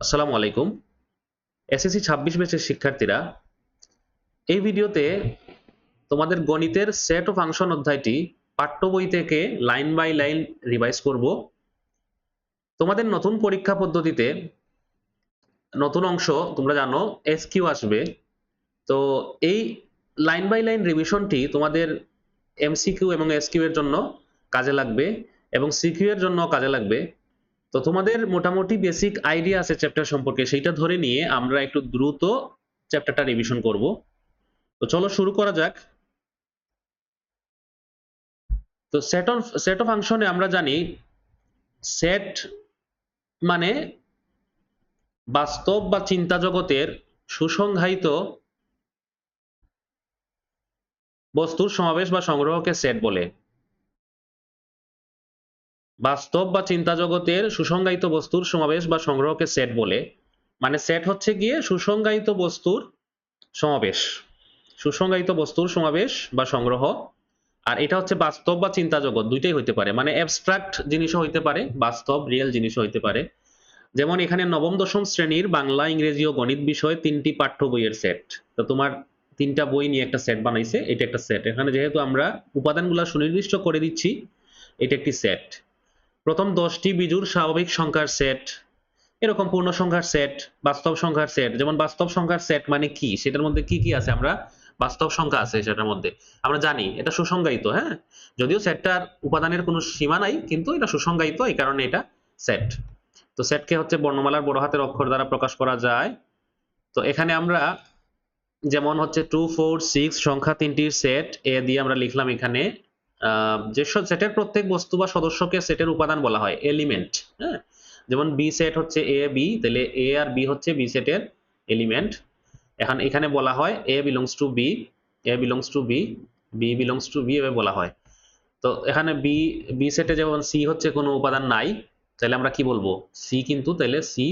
আসসালামু আলাইকুম। এসএসসি 26 ব্যাচের শিক্ষার্থীরা, এই ভিডিওতে তোমাদের গণিতের সেট ও ফাংশন অধ্যায়টি পাঠ্য বই থেকে লাইন বাই লাইন রিভাইজ করব। তোমাদের নতুন পরীক্ষা পদ্ধতিতে নতুন অংশ তোমরা জানো এসকিউ আসবে। তো এই লাইন বাই লাইন রিভিশনটি তোমাদের এমসিকিউ এবং এসকিউ এর জন্য কাজে লাগবে এবং সিকিউ এর জন্য কাজে লাগবে। তো তোমাদের মোটামুটি বেসিক আইডিয়া আছে চ্যাপ্টার সম্পর্কে, সেইটা ধরে নিয়ে আমরা একটু দ্রুত চ্যাপ্টারটা রিভিশন করব। তো চলো শুরু করা যাক। তো সেট অফ ফাংশনে আমরা জানি সেট মানে বাস্তব বা চিন্তা জগতের সুসংজ্ঞায়িত বস্তুর সমাবেশ বা সংগ্রহকে সেট বলে। বাস্তব বা চিন্তা জগতের সুসংজ্ঞায়িত বস্তুর সমাবেশ বা সংগ্রহকে সেট বলে। মানে সেট হচ্ছে গিয়ে সুসংজ্ঞায়িত বস্তুর সমাবেশ, সুসংজ্ঞায়িত বস্তুর সমাবেশ বা সংগ্রহ। আর এটা হচ্ছে বাস্তব বা চিন্তা জগৎ, দুইটাই হইতে পারে, মানে অ্যাবস্ট্রাক্ট জিনিসও হইতে পারে, বাস্তব রিয়েল জিনিসও হইতে পারে। যেমন এখানে নবম দশম শ্রেণীর বাংলা, ইংরেজি ও গণিত বিষয় 3টি পাঠ্য বইয়ের সেট। তো তোমার 3টা বই নিয়ে একটা সেট বানাইছে, এটা একটা সেট। এখানে যেহেতু আমরা উপাদানগুলো সুনির্দিষ্ট করে দিচ্ছি, এটা একটি সেট। প্রথম 10টি বিজোড় স্বাভাবিক সংখ্যার সেট, এরকম পূর্ণ সংখ্যার সেট, বাস্তব সংখ্যার সেট। যেমন বাস্তব সংখ্যার সেট মানে কি, সেটার মধ্যে কি কি আছে, আমরা বাস্তব সংখ্যা আছে সেটার মধ্যে, আমরা জানি এটা সুসংজ্ঞায়িত। হ্যাঁ, যদিও সেটটার উপাদানের কোনো সীমা নাই, কিন্তু এটা সুসংজ্ঞায়িত, এই কারণে এটা সেট। তো সেটকে হচ্ছে বর্ণমালার বড় হাতের অক্ষর দ্বারা প্রকাশ করা যায়। তো এখানে আমরা যেমন হচ্ছে 2 4 6 সংখ্যা 3টির সেট এ দিয়ে আমরা লিখলাম এখানে যে সেটের প্রত্যেক বস্তু বা সদস্যকে সেটের উপাদান বলা হয়, এলিমেন্ট। হ্যাঁ, যেমন বি সেট হচ্ছে এ বি, তাহলে এ আর বি হচ্ছে বি সেটের এলিমেন্ট। এখন এখানে বলা হয় A belongs to B, A belongs to B, B belongs to B, এভাবে বলা হয়। তো এখানে বি বি সেটে যেমন সি হচ্ছে কোনো উপাদান নাই, তাহলে আমরা কি বলবো, সি কিন্তু, তাহলে সি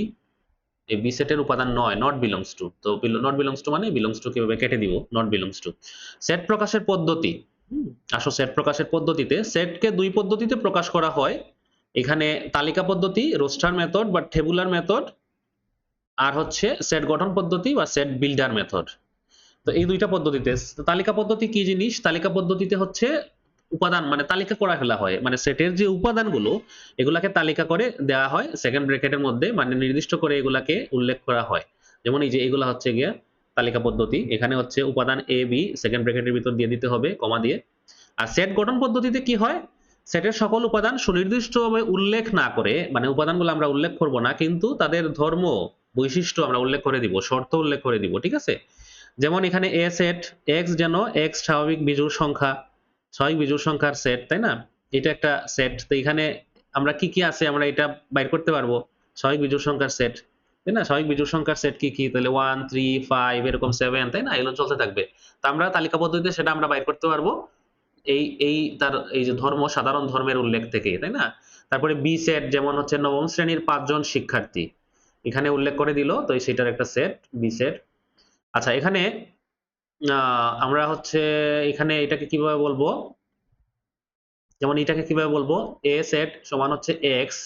এই বি সেটের উপাদান নয়, নট বিলংস টু। তো নট বিলংস টু মানে বিলংস টু কিভাবে কেটে দিব, নট বিলংস টু। সেট প্রকাশের পদ্ধতি। আসো সেট প্রকাশের পদ্ধতিতে, সেটকে দুই পদ্ধতিতে প্রকাশ করা হয়। এখানে তালিকা পদ্ধতি, রোস্টার মেথড বা টেবুলার মেথড, আর হচ্ছে সেট গঠন পদ্ধতি বা সেট বিল্ডার মেথড। তো এই দুইটা পদ্ধতিতে, তালিকা পদ্ধতি কি জিনিস, তালিকা পদ্ধতিতে হচ্ছে উপাদান মানে তালিকা করা ফেলা হয়, মানে সেটের যে উপাদানগুলো এগুলাকে তালিকা করে দেওয়া হয় সেকেন্ড ব্র্যাকেটের মধ্যে, মানে নির্দিষ্ট করে এগুলাকে উল্লেখ করা হয়। যেমন এই যে এগুলা হচ্ছে গিয়ে তালিকা পদ্ধতি, এখানে হচ্ছে উপাদান এ বি সেকেন্ড ব্র্যাকেটের ভিতর দিয়ে দিতে হবে কমা দিয়ে। আর সেট গঠন পদ্ধতিতে কি হয়, সেটের সকল উপাদান সুনির্দিষ্টভাবে উল্লেখ না করে, মানে উপাদানগুলো আমরা উল্লেখ করব না, কিন্তু তাদের ধর্ম বৈশিষ্ট্য আমরা উল্লেখ করে দিব, শর্ত উল্লেখ করে দিব, ঠিক আছে। যেমন এখানে এ সেট এক্স, যেন এক্স স্বাভাবিক বিজোড় সংখ্যা, স্বাভাবিক বিজোড় সংখ্যার সেট, তাই না, এটা একটা সেট। তো এখানে আমরা কি কি আছে আমরা এটা বাইর করতে পারবো, স্বাভাবিক বিজোড় সংখ্যার সেট, তাই না। স্বাভাবিক বিজোড় সংখ্যার সেট কি কি, তাহলে 1 3 5 এরকম 7, তাই না, এগুলো চলতে থাকবে। তো আমরা তালিকা পদ্ধতিতে সেটা আমরা বাইর করতে পারবো এই এই তার এই যে ধর্ম, সাধারণ ধর্মের উল্লেখ থেকে, তাই না। তারপরে বি সেট, যেমন হচ্ছে নবম শ্রেণীর 5জন শিক্ষার্থী, এখানে উল্লেখ করে দিল, তো সেটার একটা সেট বি সেট। আচ্ছা, এখানে আমরা হচ্ছে এখানে এটাকে কিভাবে বলবো, যেমন এটাকে কিভাবে বলবো, এ সেট সমান হচ্ছে এক্স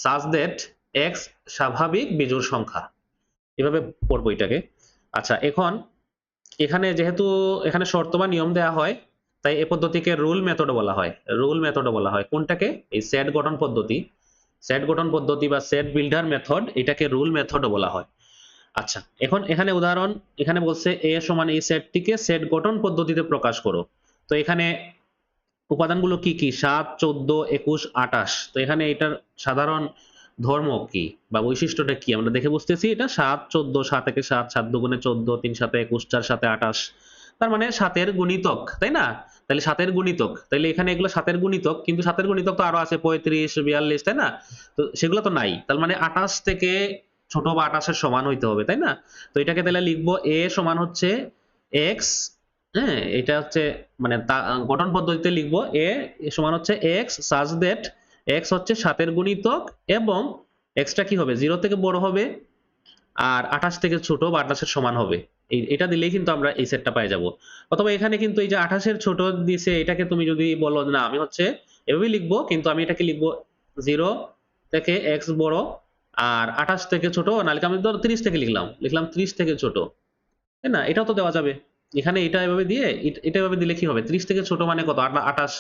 সাজ দ্যাট এক্স স্বাভাবিক বিজোড় সংখ্যা, এভাবে পড়বো এটাকে। আচ্ছা, এখন এখানে যেহেতু এখানে শর্ত বা নিয়ম দেওয়া হয়, তাই এই পদ্ধতিকে রুল মেথড বলা হয়, রুল মেথড বলা হয়। কোনটাকে, এই সেট গঠন পদ্ধতি, সেট গঠন পদ্ধতি বা সেট বিল্ডার মেথড, এটাকে রুল মেথড বলা হয়। আচ্ছা, এখন এখানে উদাহরণ, এখানে বলছে এ সমান এই সেটটিকে সেট গঠন পদ্ধতিতে প্রকাশ করো। তো এখানে উপাদানগুলো কি কি, 7 14 21 28। তো এখানে এটার সাধারণ ধর্ম কি বা বৈশিষ্ট্যটা কি আমরা দেখে বুঝতেছি, এটা 7 14, 7 একে 7, 7 দুগুণে 14, 3 7 21, 4 7 28, তার মানে 7 এর গুণিতক, তাই না। তাহলে 7 এর গুণিতক, তাহলে এখানে এগুলো 7 এর গুণিতক, কিন্তু 7 এর গুণিতক তো আরো আছে 35 42, তাই না। তো সেগুলো তো নাই, তার মানে 28 থেকে ছোট বা 28 এর সমান হইতে হবে, তাই না। তো এটাকে তাহলে লিখবো এ সমান হচ্ছে এক্স, হ্যাঁ, এটা হচ্ছে মানে গঠন পদ্ধতিতে লিখবো এ সমান হচ্ছে এক্স সাজ দ্যাট এক্স হচ্ছে 7 এর গুণিতক এবং এক্সটা কি হবে, 0 থেকে বড় হবে, আর 28 থেকে ছোট বা 28 এর সমান হবে। এটা দিলেই কিন্তু আমরা এই সেটটা পেয়ে যাব। অথবা এখানে কিন্তু এই যে 28 এর ছোট দিছে, এটাকে তুমি যদি বলো না আমি হচ্ছে এভাবেই লিখবো, কিন্তু আমি এটাকে লিখবো 0 থেকে এক্স বড় আর 28 থেকে ছোট, নাহলে আমি ধর 30 থেকে লিখলাম 30 থেকে ছোট, তাই না? এটাও তো দেওয়া যাবে। এখানে এটা এভাবে দিয়ে এটা এভাবে দিলে কি হবে? 30 থেকে ছোট মানে কত? 28,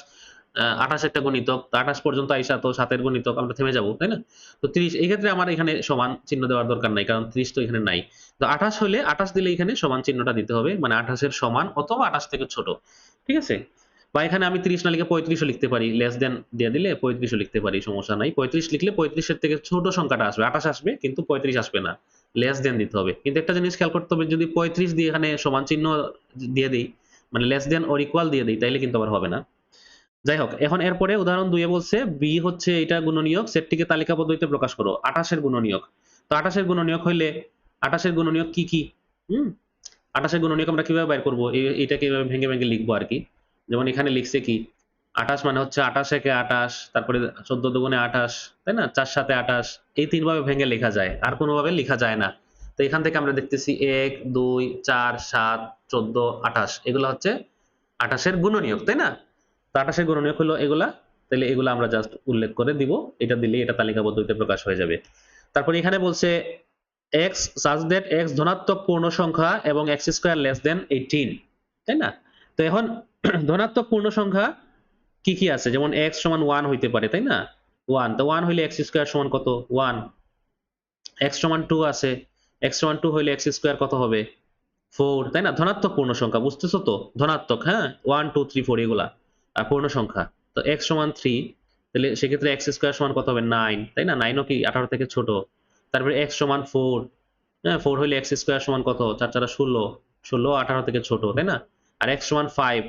28 একটা গুণিতক। তো 28 পর্যন্ত আইসা তো 7 এর গুণিতক আমরা থেমে যাব, তাই না? তো 30 এই ক্ষেত্রে আমার এখানে সমান চিহ্ন দেওয়ার দরকার নাই। কারণ 30 তো এখানে নাই। তো 28 হলে 28 দিলে এখানে সমান চিহ্নটা দিতে হবে। মানে 28 এর সমান অথবা 28 থেকে ছোট। ঠিক আছে? বা এখানে আমি 30 না লিখে 35 ও লিখতে পারি। লেস দেন দিয়ে দিলে 35 ও লিখতে পারি, সমস্যা নাই। 35 লিখলে 35 এর থেকে ছোট সংখ্যাটা আসবে। 28 আসবে কিন্তু 35 আসবে না। লেস দেন দিতে হবে। কিন্তু একটা জিনিস খেয়াল করতে হবে, যদি 35 দিয়ে এখানে সমান চিহ্ন দিয়ে দেই, মানে লেস দেন অর ইকুয়াল দিয়ে দেই, তাইলে কিন্তু আবার হবে না। যাই হোক, এখন এরপরে উদাহরণ 2 এ বলছে বি হচ্ছে এটা গুণনীয়ক, সেটটিকে তালিকা পদ্ধতিতে প্রকাশ করো। 28 এর গুণনীয়ক। তো 28 এর গুণনীয়ক হইলে 28 এর গুণনীয়ক কি কি? হুম? 28 এর গুণনীয়ক আমরা কিভাবে বের করব? এটাকে এভাবে ভেঙে ভেঙে লিখবো আরকি। যেমন এখানে লিখছে কি? 28 মানে হচ্ছে 28 একে 28, তারপরে 14 দুগুণে 28, তাই না? 4 7 28, এই 3 ভাবে ভেঙে লেখা যায়। আর কোনোভাবে লেখা যায় না। তো এখান থেকে আমরা দেখতেছি 1 2 4 7 14 28, এগুলো হচ্ছে 28 এর গুণনীয়ক, তাই না? তো 28 এর গুণনীয়ক হলো এগুলা। তাহলে এগুলা আমরা জাস্ট উল্লেখ করে দিব। এটা দিলেই এটা তালিকা পদ্ধতিতে প্রকাশ হয়ে যাবে। তারপরে এখানে বলছে x such that x ধনাত্মক পূর্ণ সংখ্যা এবং x স্কয়ার লেস দেন 18, তাই না? তো এখন ধনাত্মক পূর্ণ সংখ্যা কি কি আছে? যেমন x সমান 1 হইতে পারে, তাই না? 1, তো 1 হইলে x স্কয়ার সমান কত? 1। x সমান 2 আছে। x সমান 2 হইলে x স্কয়ার কত হবে? 4, তাই না? ধনাত্মক পূর্ণ সংখ্যা, বুঝতেছো তো? ধনাত্মক, হ্যাঁ? 1 2 3 4 এগুলা পূর্ণ সংখ্যা। তো x সমান 3, তাহলে সেক্ষেত্রে x স্কয়ার সমান কত হবে? 9, তাই না? 9 ও কি 18 থেকে ছোট। তারপরে x সমান 4, হ্যাঁ? 4 হইলে x স্কয়ার সমান কত? 4 4 16, 16 18 থেকে ছোট, তাই না? আর x সমান 5,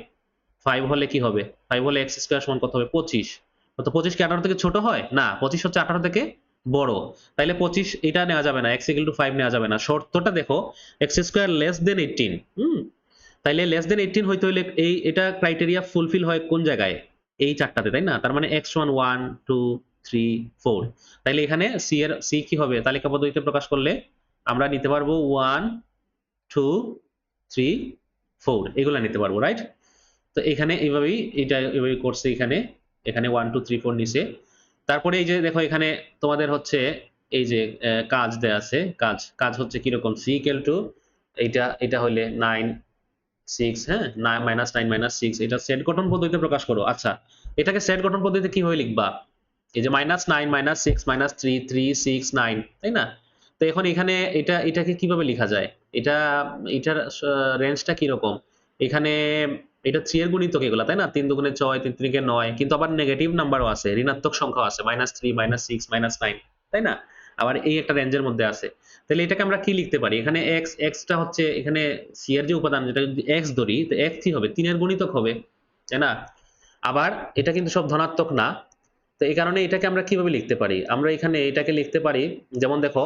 5 হলে কি হবে? 5 হলে x স্কয়ার সমান কত হবে? 25। তো 25 কি 18 থেকে ছোট হয়? না, 25 হচ্ছে 18 থেকে বড়। তাইলে 25 এটা নেওয়া যাবে না, x equal to 5 নেওয়া যাবে না। শর্তটা দেখো, x স্কয়ার লেস দেন 18। তাইলে লেস দেন 18 হইতে হইলে এটা ক্রাইটেরিয়া ফুলফিল হয় কোন জায়গায়? এই চারটাতে, তাই না? তার মানে x সমান 1 2 3 4। তাইলে এখানে c কি হবে? তালিকা পদ্ধতিতে প্রকাশ করলে আমরা নিতে পারবো 1 2 3 4, এগুলা নিতে পারবো, রাইট? তো এখানে এইভাবেই এটা এভাবেই করছে। এখানে এখানে 1 2 3 4 নিছে। তারপরে এই যে দেখো এখানে তোমাদের হচ্ছে এই যে কাজ দেয়া আছে। কাজ হচ্ছে কিরকম? c equal to এটা হইলে 9 6, হ্যাঁ? -9 -6, এটা সেট গঠন পদ্ধতিতে প্রকাশ করো। আচ্ছা, এটাকে সেট গঠন পদ্ধতিতে কিভাবে লিখবা? এই যে -9 -6 -3 3 6 9, তাই না? তো এখন এখানে এটাকে কিভাবে লিখা যায়? এটা এটার রেঞ্জটা কিরকম? এখানে এটা 3 এর গুণিতক এগুলা, তাই না? 3 দুগুণে 6 3 3 9, কিন্তু আবার নেগেটিভ নাম্বারও আছে, ঋণাত্মক সংখ্যাও আছে, -3 -6 -9, তাই না? আবার এই একটা রেঞ্জের মধ্যে আছে। তাহলে এটাকে আমরা কি লিখতে পারি? এখানে x টা হচ্ছে এখানে c এর যে উপাদান, যেটা যদি x ধরি, তো x কি হবে? 3 এর গুণিতক হবে, তাই না? আবার এটা কিন্তু সব ধনাত্মক না। তো এই কারণে এটাকে আমরা কিভাবে লিখতে পারি? আমরা এখানে এটাকে লিখতে পারি, যেমন দেখো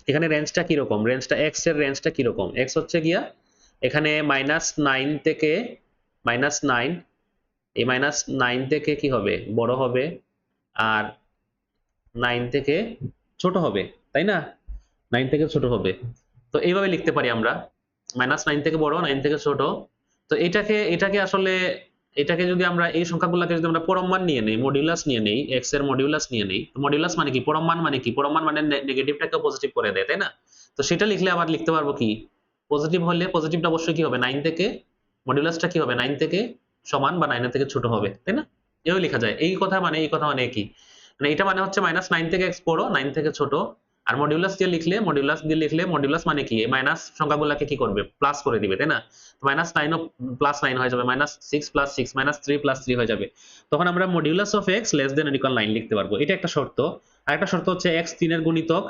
এখানে রেঞ্জটা কিরকম? এর রেঞ্জটা কিরকম? x হচ্ছে গিয়া এখানে -9 থেকে -9, এই -9 থেকে কি হবে? বড় হবে, আর 9 থেকে ছোট হবে, তাই না? 9 থেকে ছোট হবে। তো এইভাবে লিখতে পারি আমরা, -9 থেকে বড়, 9 থেকে ছোট। তো এটাকে আসলে এটাকে যদি আমরা এই সংখ্যাগুলোকে যদি আমরা পরম মান নিয়ে নেই, মডিউলাস নিয়ে নেই, x এর মডিউলাস নিয়ে নেই। মডিউলাস মানে কি? পরম মান মানে কি? পরম মান মানে নেগেটিভটাকে পজিটিভ করে দেয়, তাই না? তো সেটা লিখলে আবার লিখতে পারবো কি? পজিটিভ হলে পজিটিভটা অবশ্যই কি হবে? 9 থেকে মডিউলাসটা কি হবে? 9 থেকে সমান বা 9 এর থেকে ছোট হবে, তাই না? এভাবে লেখা যায়। এই কথা মানে কি? মানে এটা মানে হচ্ছে -9 থেকে x বড়, 9 থেকে ছোট। আর মডিউলাস মানে কি? এই মাইনাস সংখ্যাগুলোকে কি করবে? প্লাস করে দিবে, তাই না? -9 ও +9 হয়ে যাবে, -6 + 6 -3 + 3 হয়ে যাবে। তখন আমরা modulus of x less than or equal 9 লিখতে পারবো। এটা একটা শর্ত। আরেকটা শর্ত হচ্ছে x 3 এর গুণিতক।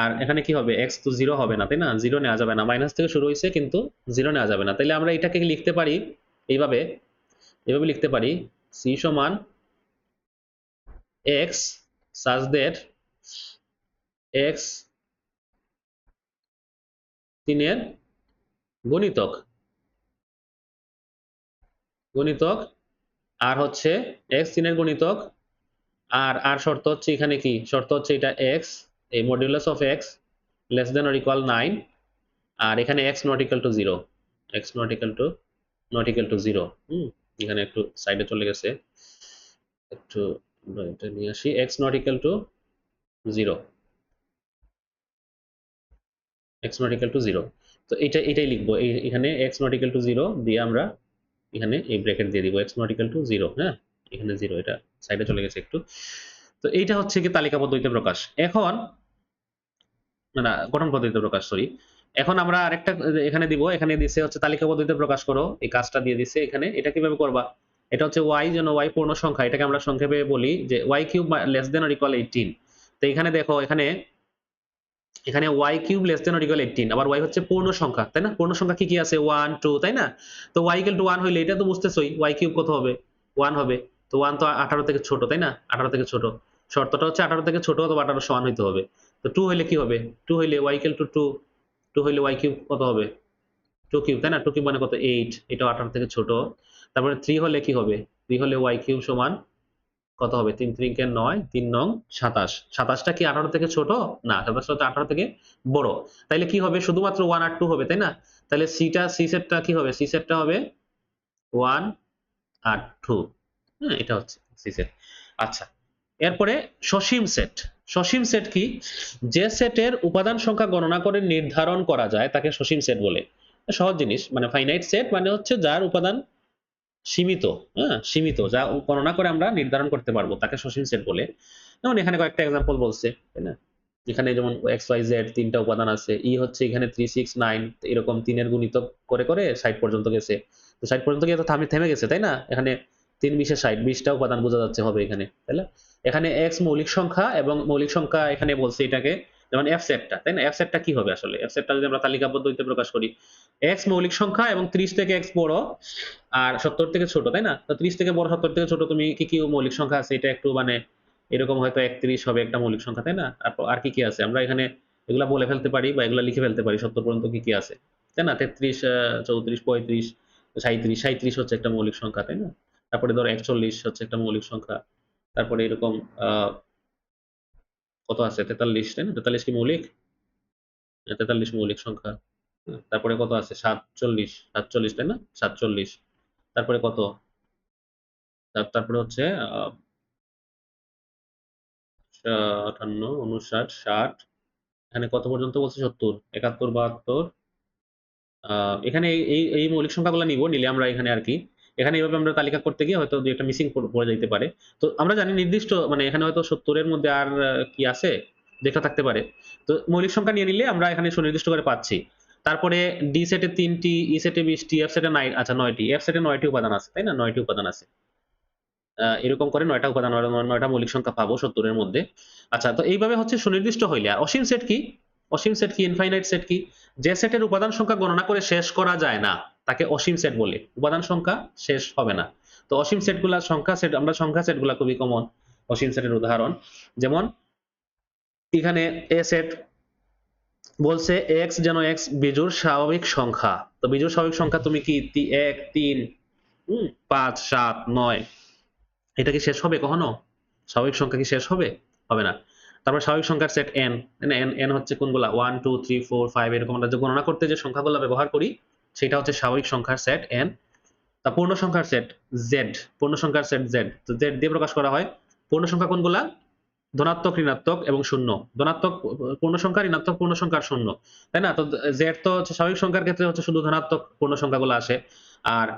আর এখানে কি হবে? x তো 0 হবে না, তাই না? 0 নেওয়া যাবে না। মাইনাস থেকে শুরু হইছে কিন্তু 0 নেওয়া যাবে না। তাইলে আমরা এটাকে লিখতে পারি এইভাবে, লিখতে পারি c সমান x such that x 3 এর গুণিতক আর হচ্ছে x 3 এর গুণিতক, আর শর্ত হচ্ছে এখানে কি? শর্ত হচ্ছে এটা x, এই modulus of x less than or equal 9, আর এখানে x not equal to 0, x not equal to 0। এখানে একটু সাইডে চলে গেছে, একটু এটা নিয়ে আসি, x not equal to 0। x not equal to 0। তো এটাই লিখবো, এখানে x নট ইকুয়াল টু 0 দিয়ে আমরা এখানে এই ব্র্যাকেট দিয়ে দিব x নট ইকুয়াল টু 0। হ্যাঁ, এখানে 0, এটা সাইডে চলে গেছে একটু। তো এইটা হচ্ছে কি তালিকা পদ্ধতিতে প্রকাশ। এখন না, গঠন পদ্ধতিতে প্রকাশ, সরি। এখন আমরা আরেকটা এখানে দিব, এখানে দিছে হচ্ছে তালিকা পদ্ধতিতে প্রকাশ করো, এই কাজটা দিয়ে দিছে এখানে। এটা কিভাবে করবা? এটা হচ্ছে y, যেন y পূর্ণ সংখ্যা, এটাকে আমরা সংক্ষেপে বলি যে y cube less than or equal 18। তো এখানে দেখো, এখানে y cube less than or equal 18, আবার y হচ্ছে পূর্ণ সংখ্যা, তাই না? পূর্ণ সংখ্যা কি কি আছে? 1 2, তাই না? তো y ইকুয়াল টু 1 হইলে এটা তো বুঝতেছই, y কিউব কত হবে? 1 হবে। তো 1 তো 18 থেকে ছোট, তাই না? 18 থেকে ছোট, শর্তটা হচ্ছে 18 থেকে ছোট অথবা 18 সমান হইতে হবে। তো 2 হইলে কি হবে? 2 হইলে y ইকুয়াল টু 2, 2 হইলে y কিউব কত হবে? 2 কিউব, তাই না? 2 কিউব মানে কত? 8, এটাও 18 থেকে ছোট। তারপরে 3 হলে কি হবে? 3 হলে y কিউব সমান কত হবে? 3 3 কে 9, 3 9 27। 27টা কি 18 থেকে ছোট? না, 27টা হচ্ছে 18 থেকে বড়। তাইলে কি হবে? শুধুমাত্র 1 আর 2 হবে, তাই না? তাহলে সি সেটটা কি হবে? সি সেটটা হবে 1 আর 2। হ্যাঁ, এটা হচ্ছে সি সেট। আচ্ছা, এরপরে সসীম সেট। সসীম সেট কি? যে সেটের উপাদান সংখ্যা গণনা করে নির্ধারণ করা যায় তাকে সসীম সেট বলে। সহজ জিনিস, মানে ফাইনাইট সেট মানে হচ্ছে যার উপাদান সীমিত। হ্যাঁ, সীমিত, যা গণনা করে আমরা নির্ধারণ করতে পারবো তাকে সসীম সেট বলে। যেমন এখানে কয়েকটা এক্সাম্পল বলছে, তাই না? এখানে যেমন এক্স ওয়াই জেড তিনটা উপাদান আছে, ই হচ্ছে এখানে 3 6 9, এরকম তিনের গুণিতক করে করে 60 পর্যন্ত গেছে। তো 60 পর্যন্ত গিয়ে তো থেমে গেছে, তাই না? এখানে 3 20 60, 20টা উপাদান বোঝা যাচ্ছে হবে এখানে, তাই না? এখানে এক্স মৌলিক সংখ্যা, এবং মৌলিক সংখ্যা এখানে বলছে এটাকে, যেমন এফ সেটটা, তাই না? এফ সেটটা কি হবে আসলে? এফ সেটটা যদি আমরা তালিকা পদ্ধতিতে প্রকাশ করি, এক্স মৌলিক সংখ্যা এবং 30 থেকে এক্স বড় আর 70 থেকে ছোট, তাই না? তো 30 থেকে বড় 70 থেকে ছোট তুমি কি কি মৌলিক সংখ্যা আছে এটা একটু মানে এরকম হয়তো 31 হবে একটা মৌলিক সংখ্যা, তাই না? আর কি কি আছে আমরা এখানে এগুলা বলে ফেলতে পারি বা এগুলা লিখে ফেলতে পারি 70 পর্যন্ত কি কি আছে, তাই না? 33 34 35 37, 37 হচ্ছে একটা মৌলিক সংখ্যা, তাই না? তারপরে ধরো 41 হচ্ছে একটা মৌলিক সংখ্যা। তারপরে এরকম কত আছে? 43, তাই না? 43 কি মৌলিক? 43 মৌলিক সংখ্যা। তারপরে কত আছে? 47, 47, তাই না? 47। তারপরে কত? তারপরে হচ্ছে 58, 59, 60। এখানে কত পর্যন্ত বলছে? 70, 71, 72। এখানে এই মৌলিক সংখ্যাগুলো নিলে আমরা এখানে আর কি, এখানে এইভাবে আমরা তালিকা করতে গিয়ে হয়তো দুই একটা মিসিং পড়ে যেতে পারে। তো আমরা জানি নির্দিষ্ট, মানে এখানে হয়তো 70 এর মধ্যে আর কি আছে যেটা থাকতে পারে। তো মৌলিক সংখ্যা নিয়ে নিলে আমরা এখানে সুনির্দিষ্ট করে পাচ্ছি। তারপরে ডি সেটে 3টি, ই সেটে 20টি, এফ সেটে 9, আচ্ছা 9টি, এফ সেটে 9টি উপাদান আছে, তাই না? 9টি উপাদান আছে। এরকম করে 9টা উপাদান, 9টা মৌলিক সংখ্যা পাবো 70 এর মধ্যে। আচ্ছা, তো এইভাবে হচ্ছে সুনির্দিষ্ট হইলে। আর অসীম সেট কি? অসীম সেট কি? ইনফাইনাইট সেট কি? যে সেটের উপাদান সংখ্যা গণনা করে শেষ করা যায় না তাকে অসীম সেট বলে। উপাদান সংখ্যা শেষ হবে না। তো অসীম সেটগুলা সংখ্যা সেট, আমরা সংখ্যা সেটগুলা খুবই কমন অসীম সেটের উদাহরণ। যেমন এখানে এ সেট বলছে এক্স যেন এক্স বিজোড় স্বাভাবিক সংখ্যা। তো বিজোড় স্বাভাবিক সংখ্যা তুমি কি 1 3 5 7 9, এটা কি শেষ হবে কখনো? স্বাভাবিক সংখ্যা কি শেষ হবে? হবে না। তারপর স্বাভাবিক সংখ্যার সেট n, n হচ্ছে কোনগুলা? 1 2 3 4 5, এরকম আমরা যে গণনা করতে যে সংখ্যাগুলো ব্যবহার করি সেটা হচ্ছে স্বাভাবিক সংখ্যার সেট n। তা পূর্ণ সংখ্যার সেট z, পূর্ণ সংখ্যার সেট z, তো z দিয়ে প্রকাশ করা হয়। পূর্ণ সংখ্যা কোনগুলা? ধনাত্মক, ঋণাত্মক এবং শূন্য। ধনাত্মক পূর্ণ সংখ্যা, ঋণাত্মক পূর্ণ সংখ্যার শূন্য, তাই না? তো z তো হচ্ছে স্বাভাবিক সংখ্যার ক্ষেত্রে হচ্ছে শুধু ধনাত্মক পূর্ণ সংখ্যাগুলো আসে, আর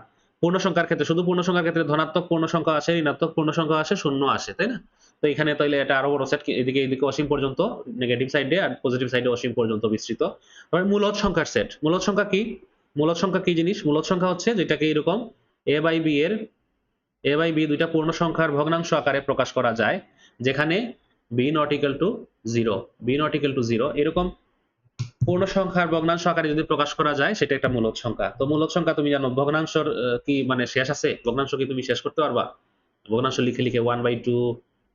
পূর্ণ সংখ্যার ক্ষেত্রে শুধু পূর্ণ সংখ্যার ক্ষেত্রে ধনাত্মক পূর্ণ সংখ্যা আসে, ঋণাত্মক পূর্ণ সংখ্যা আসে, শূন্য আসে, তাই না? তো এখানে তাইলে এটা আরো বড় সেট, এদিকে অসীম পর্যন্ত নেগেটিভ সাইডে আর পজিটিভ সাইডে অসীম পর্যন্ত বিস্তৃত। তবে মূলদ সংখ্যার সেট। মূলদ সংখ্যা কি? মূলদ সংখ্যা কি জিনিস? মূলদ সংখ্যা হচ্ছে যেটাকে এরকম a বাই b দুইটা পূর্ণ সংখ্যার ভগ্নাংশ আকারে প্রকাশ করা যায়, যেখানে b not equal to 0, b not equal to 0, এরকম পূর্ণ সংখ্যার ভগ্নাংশ আকারে যদি প্রকাশ করা যায় সেটা একটা মূলদ সংখ্যা। তো মূলদ সংখ্যা তুমি জানো ভগ্নাংশর কি মানে শেষ আছে? ভগ্নাংশ কি তুমি শেষ করতে পারবা? ভগ্নাংশ লিখে লিখে 1/2,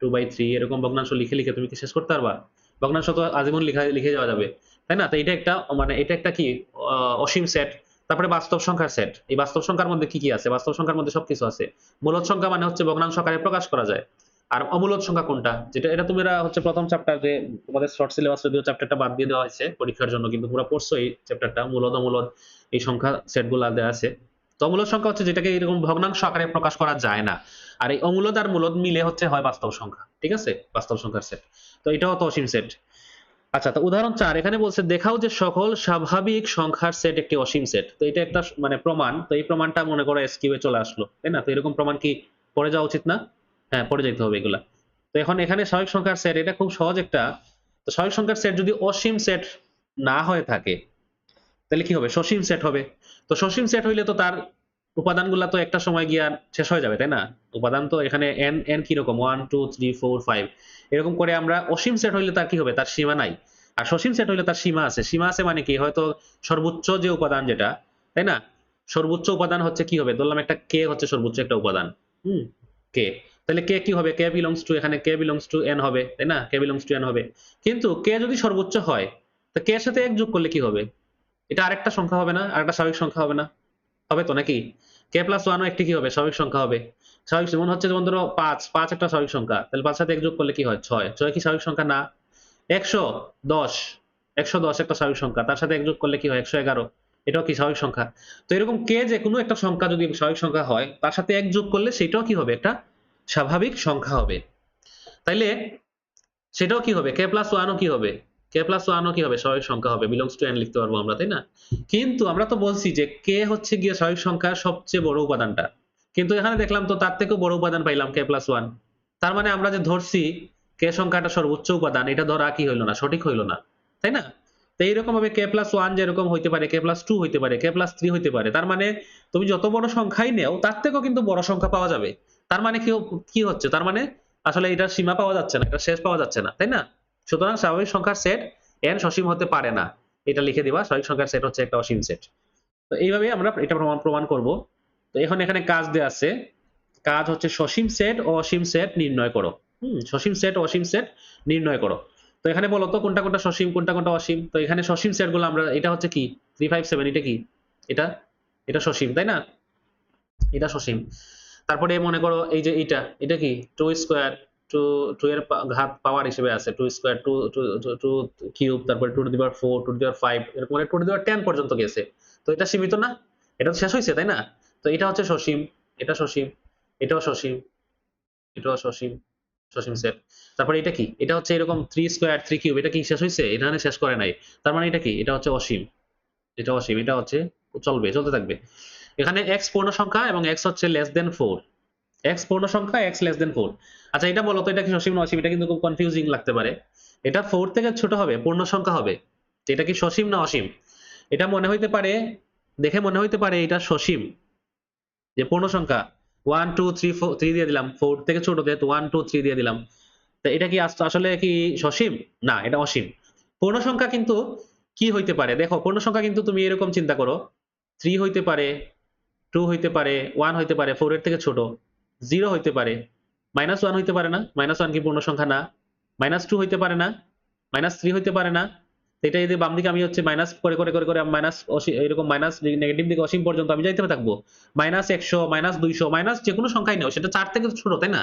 2/3 এরকম ভগ্নাংশ লিখে লিখে তুমি কি শেষ করতে পারবা? ভগ্নাংশ তো আজীবন লিখে যাওয়া যাবে, তাই না? তো এটা একটা, মানে এটা একটা কি অসীম সেট। তারপরে বাস্তব সংখ্যার সেট। এই বাস্তব সংখ্যার মধ্যে কি কি আছে? বাস্তব সংখ্যার মধ্যে সবকিছু আছে। মূলদ সংখ্যা মানে হচ্ছে ভগ্নাংশ আকারে প্রকাশ করা যায়। আর অমূলদ সংখ্যা কোনটা? যেটা এটা তোমরা হচ্ছে প্রথম চ্যাপ্টারে, তোমাদের শর্ট সিলেবাস যদিও চ্যাপ্টারটা বাদ দিয়ে দেওয়া হয়েছে পরীক্ষার জন্য, কিন্তু তোমরা পড়ছো এই চ্যাপ্টারটা, মূলদ অমূলদ এই সংখ্যা সেটগুলো দেওয়া আছে। তো অমূলদ সংখ্যা হচ্ছে যেটাকে এরকম ভগ্নাংশ আকারে প্রকাশ করা যায় না। আর এই অমূলদ আর মূলদ মিলে হচ্ছে হয় বাস্তব সংখ্যা, ঠিক আছে? বাস্তব সংখ্যার সেট। তো এটাও তো অসীম সেট। আচ্ছা, তো উদাহরণ 4 এখানে বলছে দেখাও যে সকল স্বাভাবিক সংখ্যার সেট একটি অসীম সেট। তো এটা একটা মানে প্রমাণ। তো এই প্রমাণটা মনে করো এসকিউ এ চলে আসলো, তাই না? তো এরকম প্রমাণ কি পড়ে যাওয়া উচিত না? হ্যাঁ, পড়ে যাইতে হবে এগুলা। তো এখন এখানে স্বাভাবিক সংখ্যার সেট, এটা খুব সহজ একটা। তো স্বাভাবিক সংখ্যার সেট যদি অসীম সেট না হয়ে থাকে তাহলে কি হবে? সসীম সেট হবে। তো সসীম সেট হইলে তো তার উপাদানগুলা তো একটা সময় গিয়া শেষ হয়ে যাবে, তাই না? উপাদান তো এখানে n কিরকম 1 2 3 4 5 এরকম করে আমরা অসীম সেট হইলে তার কি হবে? তার সীমা নাই। আর সসীম সেট হইলে তার সীমা আছে। সীমা আছে মানে কি? হয়তো সর্বোচ্চ যে উপাদান যেটা, তাই না? সর্বোচ্চ উপাদান হচ্ছে কি হবে? ধরলাম একটা k হচ্ছে সর্বোচ্চ একটা উপাদান। হুম? k। তাহলে k কি হবে? k belongs to, এখানে k belongs to n হবে, তাই না? k belongs to n হবে। কিন্তু k যদি সর্বোচ্চ হয়, তো k এর সাথে 1 যোগ করলে কি হবে? এটা আরেকটা সংখ্যা হবে না? আরেকটা স্বাভাবিক সংখ্যা হবে না? হবে তো নাকি? k plus 1 ও একটি কি হবে? স্বাভাবিক সংখ্যা হবে। স্বাভাবিক যেমন হচ্ছে, যেমন ধরো ৫ একটা স্বাভাবিক সংখ্যা। তাহলে ৫ এর সাথে ১ যোগ করলে কি হয়? ৬ ৬ কি স্বাভাবিক সংখ্যা না? ১১০ ১১০ একটা স্বাভাবিক সংখ্যা। তার সাথে ১ যোগ করলে কি হয়? ১১১ এটাও কি স্বাভাবিক সংখ্যা? তো এরকম k যেকোনো একটা সংখ্যা যদি স্বাভাবিক সংখ্যা হয়, তার সাথে ১ যোগ করলে সেটাও কি হবে? একটা স্বাভাবিক সংখ্যা হবে। তাইলে সেটাও কি হবে? k plus 1 ও কি হবে? k plus 1 ও কি হবে? স্বাভাবিক সংখ্যা হবে। belongs to n লিখতে পারবো আমরা, তাই না? কিন্তু আমরা তো বলছি যে k হচ্ছে গিয়ে স্বাভাবিক সংখ্যার সবচেয়ে বড় উপাদানটা। কিন্তু এখানে দেখলাম তো তার থেকেও বড় উপাদান পাইলাম k plus 1। তার মানে আমরা যে ধরছি k সংখ্যাটা সর্বোচ্চ উপাদান, এটা ধরা কি হইল না? সঠিক হইল না। তাই না? তো এইরকম ভাবে k plus 1 যেরকম হইতে পারে, k plus 2 হইতে পারে, k plus 3 হইতে পারে। তার মানে তুমি যত বড় সংখ্যাই নেও তার থেকেও কিন্তু বড় সংখ্যা পাওয়া যাবে। তার মানে কি হচ্ছে? তার মানে আসলে এটার সীমা পাওয়া যাচ্ছে না, এটার শেষ পাওয়া যাচ্ছে না, তাই না? সুতরাং স্বাভাবিক সংখ্যার সেট n সসীম হতে পারে না। এটা লিখে দিবা, স্বাভাবিক সংখ্যার সেট হচ্ছে একটা অসীম সেট। তো এইভাবে আমরা এটা প্রমাণ করব। তো এখন এখানে কাজ দেয়া আছে। কাজ হচ্ছে সসীম সেট ও অসীম সেট নির্ণয় করো। সসীম সেট ও অসীম সেট নির্ণয় করো। তো এখানে বলো তো কোনটা কোনটা সসীম, কোনটা কোনটা অসীম। তো এখানে সসীম সেটগুলো আমরা, এটা হচ্ছে কি 357, এটা কি? এটা এটা সসীম, তাই না? এটা সসীম। তারপরে মনে করো এই যে এটা কি 2 স্কয়ার, 2 এর ঘাত পাওয়ার হিসেবে আছে, 2 স্কয়ার, 2 কিউব, তারপরে 2 to the power 4, 2 to the পাওয়ার 5 এরকম করে 2 টু দি পাওয়ার 10 পর্যন্ত গেছে। তো এটা সীমিত না? এটা তো শেষ হইছে, তাই না? তো এটা হচ্ছে সসীম, এটা সসীম, এটাও সসীম, এটাও সসীম, সসীম সেট। তারপরে এটা কি? এটা হচ্ছে এরকম 3 স্কয়ার, 3 কিউব, এটা কি শেষ হইছে? এখানে শেষ করে নাই। তার মানে এটা কি? এটা হচ্ছে অসীম, এটা অসীম, এটা হচ্ছে চলবে, চলতে থাকবে। এখানে x পূর্ণ সংখ্যা এবং x হচ্ছে less than 4, x পূর্ণ সংখ্যা, x less than 4। আচ্ছা, এটা বলো তো এটা কি সসীম না অসীম? এটা কিন্তু খুব কনফিউজিং লাগতে পারে। এটা 4 থেকে ছোট হবে, পূর্ণ সংখ্যা হবে। তো এটা কি সসীম না অসীম? এটা মনে হইতে পারে, দেখে মনে হইতে পারে এটা সসীম, যে পূর্ণ সংখ্যা 1 2 3 4 3 দিয়ে দিলাম, 4 থেকে ছোট যেহেতু 1 2 3 দিয়ে দিলাম। তো এটা কি আসলে কি সসীম? না, এটা অসীম। পূর্ণ সংখ্যা কিন্তু কি হইতে পারে? দেখো, পূর্ণ সংখ্যা কিন্তু তুমি এরকম চিন্তা করো, 3 হইতে পারে, 2 হইতে পারে, 1 হইতে পারে 4 এর থেকে ছোট, 0 হইতে পারে, -1 হইতে পারে না? -1 কি পূর্ণ সংখ্যা না? -2 হইতে পারে না? -3 হইতে পারে না? তো এটা যদি বাম দিকে আমি হচ্ছে মাইনাস করে করে করে করে মাইনাস এরকম মাইনাস নেগেটিভ দিকে অসীম পর্যন্ত আমি যাইতে থাকবো। -100, -200, মাইনাস যেকোনো সংখ্যাই নাও, সেটা 4 থেকে ছোট, তাই না?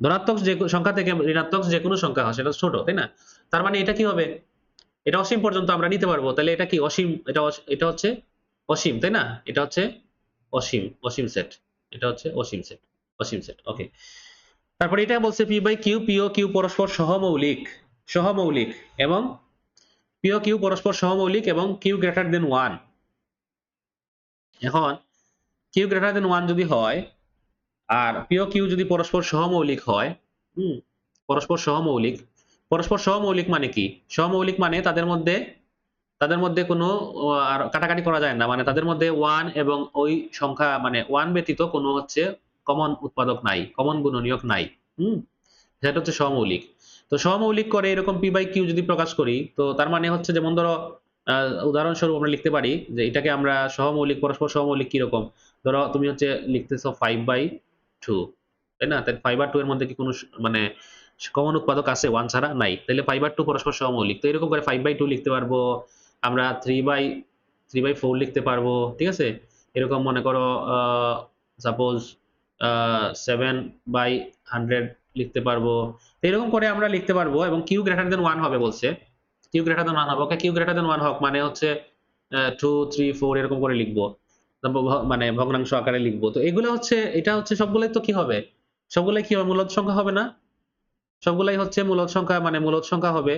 ধনাত্মক যে সংখ্যা থেকে ঋণাত্মক যেকোনো সংখ্যা হয় সেটা ছোট, তাই না? তার মানে এটা কি হবে? এটা অসীম পর্যন্ত আমরা নিতে পারবো। তাহলে এটা কি অসীম? এটা হচ্ছে অসীম, তাই না? এটা হচ্ছে অসীম, অসীম সেট। এটা হচ্ছে অসীম সেট, অসীম সেট। ওকে। তারপরে এটা বলছে p বাই q, p ও q পরস্পর সহমৌলিক, সহমৌলিক এবং p ও q পরস্পর সহমৌলিক এবং q গ্রেটার দেন 1। এখন q গ্রেটার দেন 1 যদি হয় আর p ও q যদি পরস্পর সহমৌলিক হয়, হুম, পরস্পর সহমৌলিক, পরস্পর সহমৌলিক মানে কি? সহমৌলিক মানে তাদের মধ্যে কোনো আর কাটাকাটি করা যায় না। মানে তাদের মধ্যে 1 এবং ওই সংখ্যা মানে 1 ব্যতীত কোনো হচ্ছে কমন উৎপাদক নাই, কমন গুণনীয়ক নাই। হুম? সেটা হচ্ছে সহমৌলিক। তো সহমৌলিক করে এরকম p বাই q যদি প্রকাশ করি, তো তার মানে হচ্ছে, যেমন ধরো উদাহরণস্বরূপ আমরা লিখতে পারি যে এটাকে আমরা সহমৌলিক, পরস্পর সহমৌলিক কিরকম? ধরো তুমি হচ্ছে লিখতেছো 5/2, তাই না? তাই 5/2 এর মধ্যে কি কোনো মানে কমন উৎপাদক আছে 1 ছাড়া? নাই। তাহলে 5/2 পরস্পর সহমৌলিক। তো এরকম করে 5/2 লিখতে পারবো। আমরা 3/4 লিখতে পারবো। ঠিক আছে? এরকম মনে করো সাপোজ 7/100 লিখতে পারবো। তো এরকম করে আমরা লিখতে পারবো এবং q গ্রেটার দেন 1 হবে বলছে। q গ্রেটার দেন 1 হবে। ওকে, q গ্রেটার দেন 1 হোক, মানে হচ্ছে 2 3 4 এরকম করে লিখবো। তারপর মানে ভগ্নাংশ আকারে লিখবো। তো এগুলো হচ্ছে, এটা হচ্ছে সবগুলাই তো কি হবে? সবগুলাই কি হবে? মূলদ সংখ্যা হবে না? সবগুলাই হচ্ছে মূলদ সংখ্যা, মানে মূলদ সংখ্যা হবে।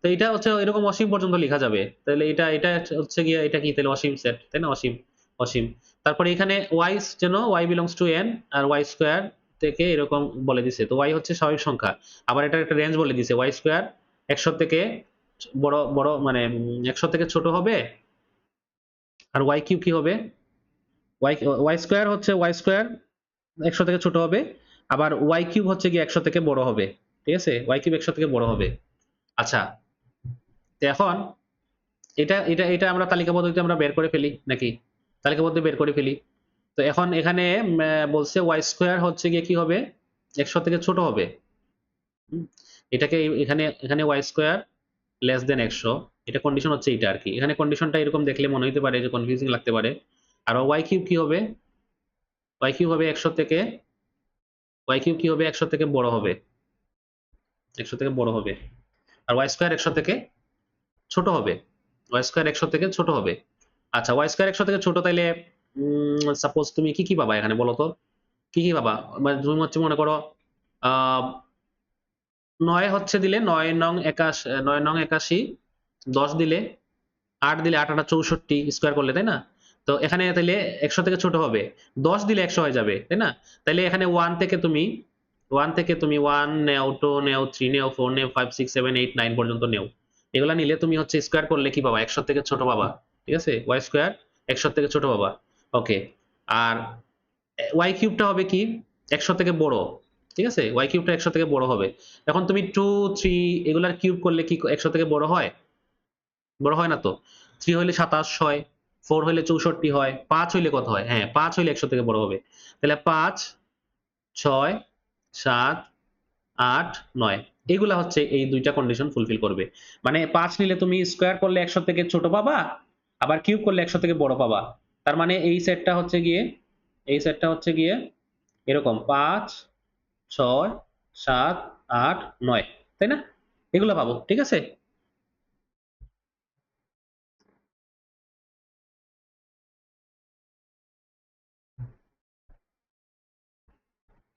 তো এটা হচ্ছে এরকম অসীম পর্যন্ত লেখা যাবে, তাহলে এটা এটা হচ্ছে গিয়ে এটা কি তাহলে অসীম সেট, তাই না? অসীম, অসীম। তারপরে এখানে ওয়াই যেন ওয়াই বিলংস টু এন আর ওয়াই স্কোয়ার থেকে এরকম বলে দিছে, তো ওয়াই হচ্ছে স্বাভাবিক সংখ্যা, আবার এটা একটা রেঞ্জ বলে দিছে, ওয়াই স্কোয়ার 100 থেকে বড় বড় মানে 100 থেকে ছোট হবে, আর ওয়াই কিউব কি হবে, ওয়াই ওয়াই স্কোয়ার হচ্ছে ওয়াই স্কোয়ার 100 থেকে ছোট হবে, আবার ওয়াই কিউব হচ্ছে কি 100 থেকে বড় হবে, ঠিক আছে? ওয়াই কিউব 100 থেকে বড় হবে। আচ্ছা, তো এখন এটা এটা এটা আমরা তালিকা পদ্ধতিতে আমরা বের করে ফেলি নাকি? তালিকা পদ্ধতি বের করে ফেলি। তো এখন এখানে বলছে ওয়াই স্কোয়ার হচ্ছে গিয়ে কি হবে, 100 থেকে ছোট হবে। এটাকে এখানে এখানে ওয়াই স্কোয়ার লেস দেন 100, এটা কন্ডিশন হচ্ছে এটা আর কি। এখানে কন্ডিশনটা এরকম দেখলে মনে হতে পারে যে কনফিউজিং লাগতে পারে। আর ওয়াই কিউব কি হবে, ওয়াই কিউব হবে 100 থেকে, ওয়াই কিউব কি হবে 100 থেকে বড় হবে, 100 থেকে বড় হবে, আর ওয়াই স্কোয়ার 100 থেকে ছোট হবে, ওয়াই স্কোয়ার 100 থেকে ছোট হবে। আচ্ছা, ওয়াই স্কোয়ার 100 থেকে ছোট, তাইলে সাপোজ তুমি কি কি পাবা এখানে বলো তো, কি কি পাবা? মানে তুমি হচ্ছে মনে করো 9 হচ্ছে দিলে 9 নং 81, 9 নং 81, 10 দিলে 8 দিলে 8 8 64 স্কোয়ার করলে, তাই না? তো এখানে তাইলে 100 থেকে ছোট হবে, 10 দিলে 100 হয়ে যাবে, তাই না? তাইলে এখানে 1 থেকে তুমি 1 নেও, 2 নেও, 3 নেও, 4 নেও, 5 6 7 8 9 পর্যন্ত নেও। এগুলা নিলে তুমি হচ্ছে স্কোয়ার করলে কি পাবা, 100 থেকে ছোট পাবা, ঠিক আছে? ওয়াই স্কোয়ার 100 থেকে ছোট পাবা, ওকে। আর ওয়াই কিউবটা হবে কি 100 থেকে বড়, ঠিক আছে? ওয়াই কিউবটা 100 থেকে বড় হবে। এখন তুমি 2 3 এগুলার কিউব করলে কি 100 থেকে বড় হয়? বড় হয় না তো। 3 হইলে 27 হয়, 4 হইলে 64 হয়, 5 হইলে কত হয়? হ্যাঁ, 5 হইলে 100 থেকে বড় হবে। তাহলে 5 6 7 8 9 এগুলা হচ্ছে এই দুইটা কন্ডিশন ফুলফিল করবে। মানে 5 নিলে তুমি স্কোয়ার করলে 100 থেকে ছোট পাবা, আবার কিউব করলে 100 থেকে বড় পাবা। তার মানে এই সেটটা হচ্ছে গিয়ে, এই সেটটা হচ্ছে গিয়ে এরকম 5 6 7 8 9, তাই না? এগুলো পাবো, ঠিক আছে?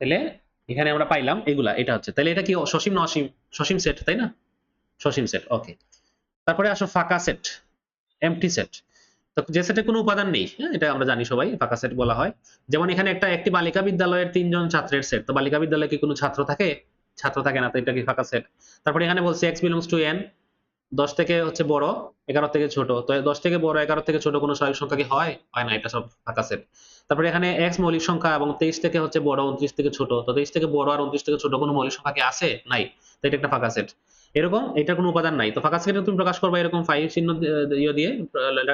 তাহলে এখানে আমরা পাইলাম এগুলা, এটা হচ্ছে, তাহলে এটা কি সসীম না অসীম? সসীম সেট, তাই না? সসীম সেট, ওকে। তারপরে আসো ফাঁকা সেট, এমটি সেট। তো যে সেটে কোনো উপাদান নেই, হ্যাঁ, এটা আমরা জানি সবাই ফাঁকা সেট বলা হয়। যেমন এখানে একটি বালিকা বিদ্যালয়ের 3 জন ছাত্রের সেট, তো বালিকা বিদ্যালয়ে কি কোনো ছাত্র থাকে? ছাত্র থাকে না, তো এটা কি ফাঁকা সেট। তারপরে এখানে বলছে x বিলংস টু n, 10 থেকে হচ্ছে বড়, 11 থেকে ছোট, তো 10 থেকে বড় 11 থেকে ছোট কোনো স্বাভাবিক সংখ্যা কি হয়? হয় না, এটা সব ফাঁকা সেট। তারপরে এখানে x মৌলিক সংখ্যা এবং 23 থেকে হচ্ছে বড় 29 থেকে ছোট, তো 23 থেকে বড় আর 29 থেকে ছোট কোনো মৌলিক সংখ্যা কি আছে? নাই, তো এটা একটা ফাঁকা সেট। এরকম এটার কোনো উপাদান নাই, তো ফাঁকা সেটে তুমি প্রকাশ করবে এরকম 5 চিহ্ন ইয়ে দিয়ে,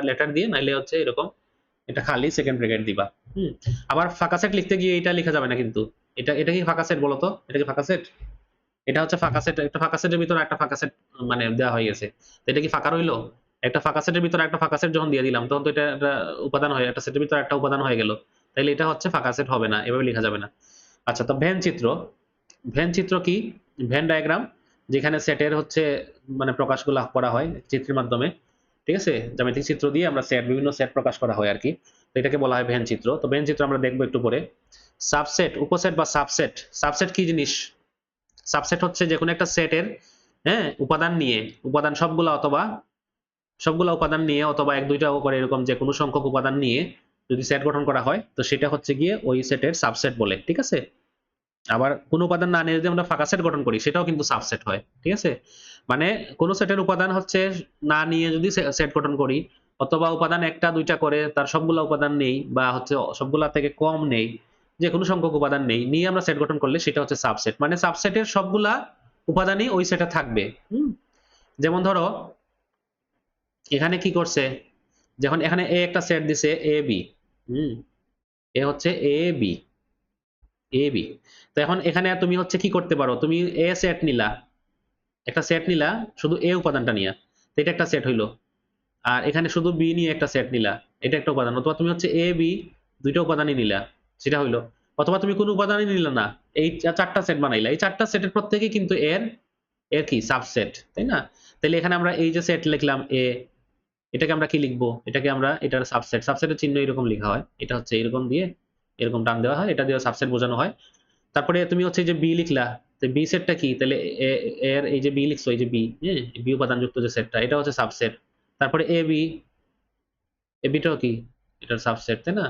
লেটার দিয়ে, নাইলে হচ্ছে এরকম এটা খালি সেকেন্ড ব্র্যাকেট দিবা। আবার ফাঁকা সেট লিখতে গিয়ে এটা লেখা যাবে না কিন্তু, এটা কি ফাঁকা সেট বলো তো? এটা কি ফাঁকা সেট? এটা হচ্ছে ফাঁকা সেট, একটা ফাঁকা সেটের ভিতরে একটা ফাঁকা সেট মানে দেওয়া হয়ে গেছে, তো এটা কি ফাঁকা রইলো? একটা ফাঁকা সেটের ভিতরে একটা ফাঁকা সেট যখন দিয়ে দিলাম, তখন তো এটা একটা উপাদান হয়ে, একটা সেটের ভিতরে একটা উপাদান হয়ে গেল, তাইলে এটা হচ্ছে ফাঁকা সেট হবে না, এভাবে লেখা যাবে না। আচ্ছা, তো ভেন চিত্র, ভেন চিত্র কি? ভেন ডায়াগ্রাম, যেখানে সেটের হচ্ছে মানে প্রকাশগুলো করা হয় চিত্রের মাধ্যমে, ঠিক আছে? জ্যামিতিক চিত্র দিয়ে আমরা সেট, বিভিন্ন সেট প্রকাশ করা হয় আর কি, তো এটাকে বলা হয় ভেন চিত্র। তো ভেন চিত্র আমরা দেখবো একটু পরে। সাবসেট, উপসেট বা সাবসেট, সাবসেট কি জিনিস? সাবসেট হচ্ছে যে কোনো একটা সেটের, হ্যাঁ, উপাদান নিয়ে, উপাদান সবগুলা অথবা সবগুলা উপাদান নিয়ে অথবা এক দুইটা করে এরকম যে কোনো সংখ্যক উপাদান নিয়ে যদি সেট গঠন করা হয়, তো সেটা হচ্ছে গিয়ে ওই সেটের সাবসেট বলে, ঠিক আছে? আবার কোন উপাদান না নিয়ে যদি আমরা ফাঁকা সেট গঠন করি, সেটাও কিন্তু সাবসেট হয়, ঠিক আছে? মানে কোন সেটের উপাদান হচ্ছে না নিয়ে যদি সেট গঠন করি, অথবা উপাদান একটা দুইটা করে তার সবগুলা উপাদান নেই, বা হচ্ছে সবগুলা থেকে কম নেই, যে কোনো সংখ্যক উপাদান নেই নিয়ে আমরা সেট গঠন করলে সেটা হচ্ছে সাবসেট। মানে সাবসেটের সবগুলা উপাদানই ওই সেটে থাকবে। যেমন ধরো এখানে কি করছে, যখন এখানে এ একটা সেট দিছে এ বি, এ হচ্ছে এ বি, এ বি। তো এখন এখানে তুমি হচ্ছে কি করতে পারো, তুমি এ সেট নিলা, একটা সেট নিলা শুধু এ উপাদানটা নিয়া, তো এটা একটা সেট হইলো। আর এখানে শুধু বি নিয়ে একটা সেট নিলা, এটা একটা উপাদান। অথবা তুমি হচ্ছে এ বি দুইটা উপাদানই নিলা, সেটা হইলো। অথবা তুমি কোনো উপাদানই নিলা না, এই চারটা সেট বানাইলা, এই চারটা সেটের প্রত্যেকেই কিন্তু এর এর কি সাবসেট, তাই না? তাহলে এখানে আমরা এই যে সেট লিখলাম এ, এটাকে আমরা কি লিখবো? এটাকে আমরা এটার সাবসেট, সাবসেটের চিহ্ন এরকম লেখা হয়, এটা হচ্ছে এরকম দিয়ে এরকম টান দেওয়া হয়, এটা দিয়ে সাবসেট বোঝানো হয়। তারপরে তুমি হচ্ছে যে বি লিখলা, তো বি সেটটা কি, তাহলে এর এই যে বি লিখছো, এই যে বি, হ্যাঁ বি উপাদান যুক্ত যে সেটটা, এটা হচ্ছে সাবসেট। তারপরে এ বি, এ বিটাও কি এটার সাবসেট, তাই না,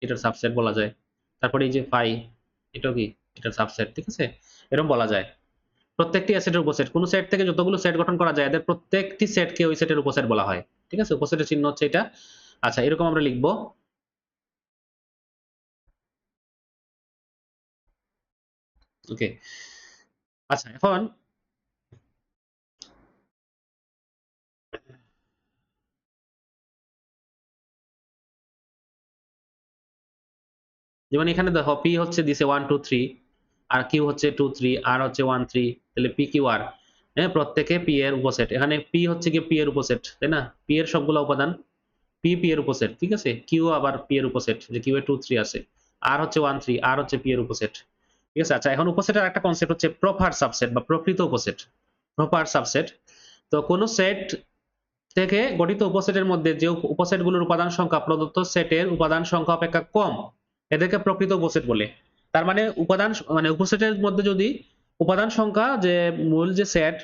এটার সাবসেট বলা যায়। তারপরে এই যে ফাই, এটাও কি এটার সাবসেট, ঠিক আছে, এরকম বলা যায়। প্রত্যেকটি সেটের উপসেট, কোন সেট থেকে যতগুলো সেট গঠন করা যায় এদের প্রত্যেকটি সেটকে ওই সেটের উপসেট বলা হয়, ঠিক আছে, উপসেটের চিহ্ন হচ্ছে এটা। আচ্ছা এরকম আমরা লিখবো, ওকে। আচ্ছা এখন যেমন এখানে দেখো পি হচ্ছে দিছে 1 2 3, আর কিউ হচ্ছে 2 3, আর হচ্ছে 1 3, তাহলে পি কিউ আর, হ্যাঁ প্রত্যেকে পি এর উপসেট। এখানে পি হচ্ছে কি পি এর উপসেট, তাই না, পি এর সবগুলো উপাদান পি পি এর উপসেট, ঠিক আছে, কিউ আবার পি এর উপসেট, যে কিউ এর 2 3 আছে, আর হচ্ছে 1 3, আর হচ্ছে পি এর উপসেট, ঠিক আছে। আচ্ছা এখন উপসেটের একটা কনসেপ্ট হচ্ছে প্রপার সাবসেট বা প্রকৃত উপসেট। প্রপার সাবসেট, তো কোন সেট থেকে গঠিত উপসেটের মধ্যে যে উপসেটগুলোর উপাদান সংখ্যা প্রদত্ত সেটের উপাদান সংখ্যা অপেক্ষা কম, এদেরকে প্রকৃত উপসেট বলে। তার মানে উপাদান মানে উপসেটের মধ্যে যদি উপাদান সংখ্যা যে মূল যে সেট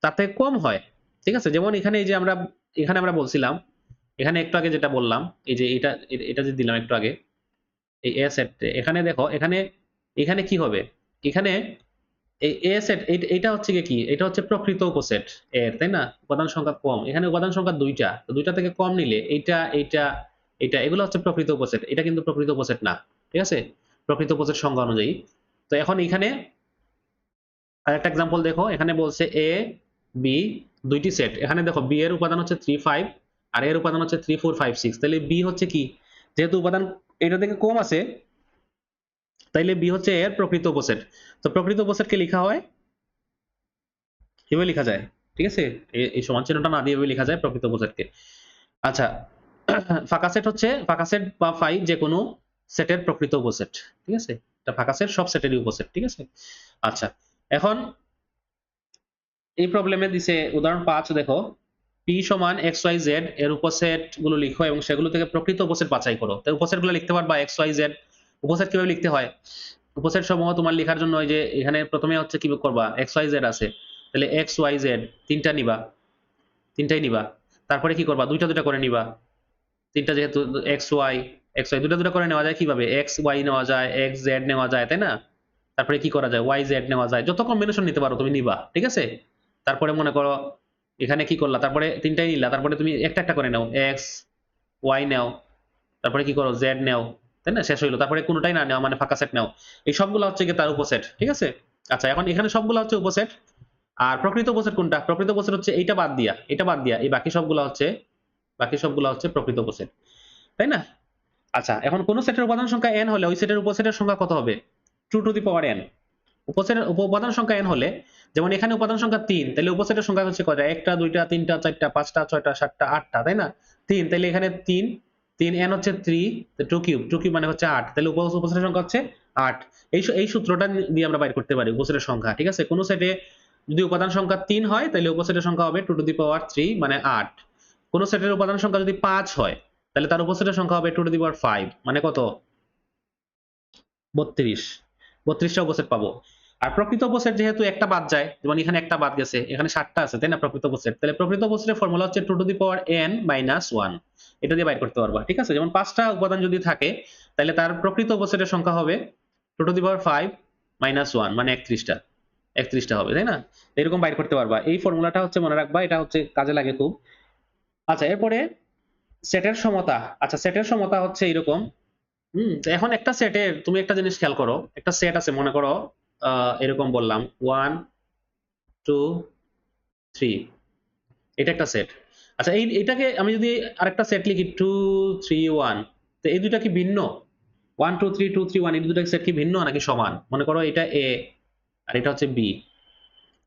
তাতে কম হয়, ঠিক আছে, যেমন এখানে এই যে আমরা বলছিলাম, এখানে একটু আগে যেটা বললাম, এই যে এটা যে দিলাম একটু আগে, এই এ সেট, এখানে দেখো এখানে এখানে কি হবে, এখানে এই এ সেট এটা হচ্ছে কি, এটা হচ্ছে প্রকৃত উপসেট এর, তাই না, উপাদান সংখ্যা কম, এখানে উপাদান সংখ্যা দুইটা, তো দুইটা থেকে কম নিলে এইটা এইটা এটা এগুলো হচ্ছে প্রকৃত উপসেট, এটা কিন্তু প্রকৃত উপসেট না, ঠিক আছে, প্রকৃত উপসেট সংজ্ঞা অনুযায়ী। তো এখন এখানে আরেকটা এক্সাম্পল দেখো, এখানে বলছে এ বি দুইটি সেট, এখানে দেখো বি এর উপাদান হচ্ছে 3 5 আর এর উপাদান হচ্ছে 3 4 5 6, তাহলে বি হচ্ছে কি, যেহেতু উপাদান এটা থেকে কম আছে, তাইলে বি হচ্ছে এর প্রকৃত উপসেট। তো প্রকৃত উপসেটকে লেখা হয় এভাবে লেখা যায়, ঠিক আছে, এই সমান চিহ্নটা না দিয়ে এভাবে লেখা যায় প্রকৃত উপসেটকে। আচ্ছা ফাঁকা সেট হচ্ছে, ফাঁকা সেট বা ফাই যে কোনো সেটের প্রকৃত উপসেট, ঠিক আছে, এটা ফাঁকা সেট সব সেটেরই উপসেট, ঠিক আছে। আচ্ছা এখন এই প্রবলেমে দিছে উদাহরণ 5 দেখো, পি সমান এক্স ওয়াই জেড এর উপসেট গুলো লিখো এবং সেগুলো থেকে প্রকৃত উপসেট বাছাই করো। তো উপসেট গুলো লিখতে পারবা এক্স ওয়াই জেড, উপসেট কিভাবে লিখতে হয়, উপসেট সমূহ তোমার লেখার জন্য ওই যে এখানে প্রথমে হচ্ছে কি করবা, এক্স ওয়াই জেড আছে, তাহলে এক্স ওয়াই জেড তিনটা নিবা, তিনটাই নিবা, তারপরে কি করবা, দুইটা দুইটা করে নিবা, তিনটা যেহেতু এক্স ওয়াই দুটা দুটা করে নেওয়া যায়, কিভাবে এক্স ওয়াই নেওয়া যায়, এক্স জেড নেওয়া যায়, তাই না, তারপরে কি করা যায়, ওয়াই জেড নেওয়া যায়, যত কম্বিনেশন নিতে পারো তুমি নিবা, ঠিক আছে। তারপরে মনে করো এখানে কি করলা, তারপরে তিনটাই নিলা, তারপরে তুমি একটা একটা করে নাও, এক্স ওয়াই নাও, তারপরে কি করো জেড নাও, তাই না, শেষ হইলো, তারপরে কোনোটাই না নেওয়া মানে ফাঁকা সেট নাও। এই সবগুলো হচ্ছে কি তার উপসেট, ঠিক আছে। আচ্ছা এখন এখানে সবগুলো হচ্ছে উপসেট, আর প্রকৃত উপসেট কোনটা, প্রকৃত উপসেট হচ্ছে এইটা বাদ দিয়া, এটা বাদ দিয়া এই বাকি সবগুলো হচ্ছে প্রকৃত উপসেট, তাই না। আচ্ছা এখন কোন সেটের উপাদান সংখ্যা n হলে ওই সেটের উপসেটের সংখ্যা কত হবে, 2 টু দি পাওয়ার n। উপসেটের উপাদান সংখ্যা n হলে, যেমন এখানে উপাদান সংখ্যা 3, তাহলে উপসেটের সংখ্যা হচ্ছে কয়টা, একটা দুইটা তিনটা চারটা পাঁচটা ছয়টা সাতটা আটটা, তাই না, 3, তাহলে এখানে 3 3 n হচ্ছে 3, 2 কিউব, 2 কিউব মানে হচ্ছে 8, তাহলে উপসেটের সংখ্যা হচ্ছে 8। এই সূত্রটা দিয়ে আমরা বাইর করতে পারি উপসেটের সংখ্যা, ঠিক আছে। কোন সেটে যদি উপাদান সংখ্যা 3 হয় তাহলে উপসেটের সংখ্যা হবে 2 টু দি পাওয়ার 3 মানে 8। কোন সেটের উপাদান সংখ্যা যদি 5 হয় তাহলে তার উপসেটের সংখ্যা হবে 2 টু দি পাওয়ার 5 মানে কত, 32, 32টা উপসেট পাবো। আর প্রকৃত উপসেট যেহেতু একটা বাদ যায়, যেমন এখানে একটা বাদ গেছে, এখানে 7টা আছে, তাই না প্রকৃত উপসেট, তাহলে প্রকৃত উপসেটের ফর্মুলা হচ্ছে 2 to the power n minus 1, এটা দিয়ে বাইর করতে পারবা, ঠিক আছে। যেমন 5টা উপাদান যদি থাকে তাহলে তার প্রকৃত উপসেটের সংখ্যা হবে 2 টু দি পাওয়ার 5 মাইনাস 1 মানে 31টা, 31টা হবে, তাই না, এরকম বাইর করতে পারবা। এই ফর্মুলাটা হচ্ছে মনে রাখবা, এটা হচ্ছে কাজে লাগে খুব। আচ্ছা এরপরে সেটের সমতা, আচ্ছা সেটের সমতা হচ্ছে এরকম, তো এখন একটা সেটের তুমি একটা জিনিস খেয়াল করো, একটা সেট আছে মনে করো এরকম বললাম 1 2 3, এটা একটা সেট। আচ্ছা এটাকে আমি যদি আরেকটা সেট লিখি 2 3 1, তো এই দুইটা কি ভিন্ন, 1 2 3 2 3 1 এই দুটো সেট কি ভিন্ন নাকি সমান, মনে করো এটা এ আর এটা হচ্ছে বি,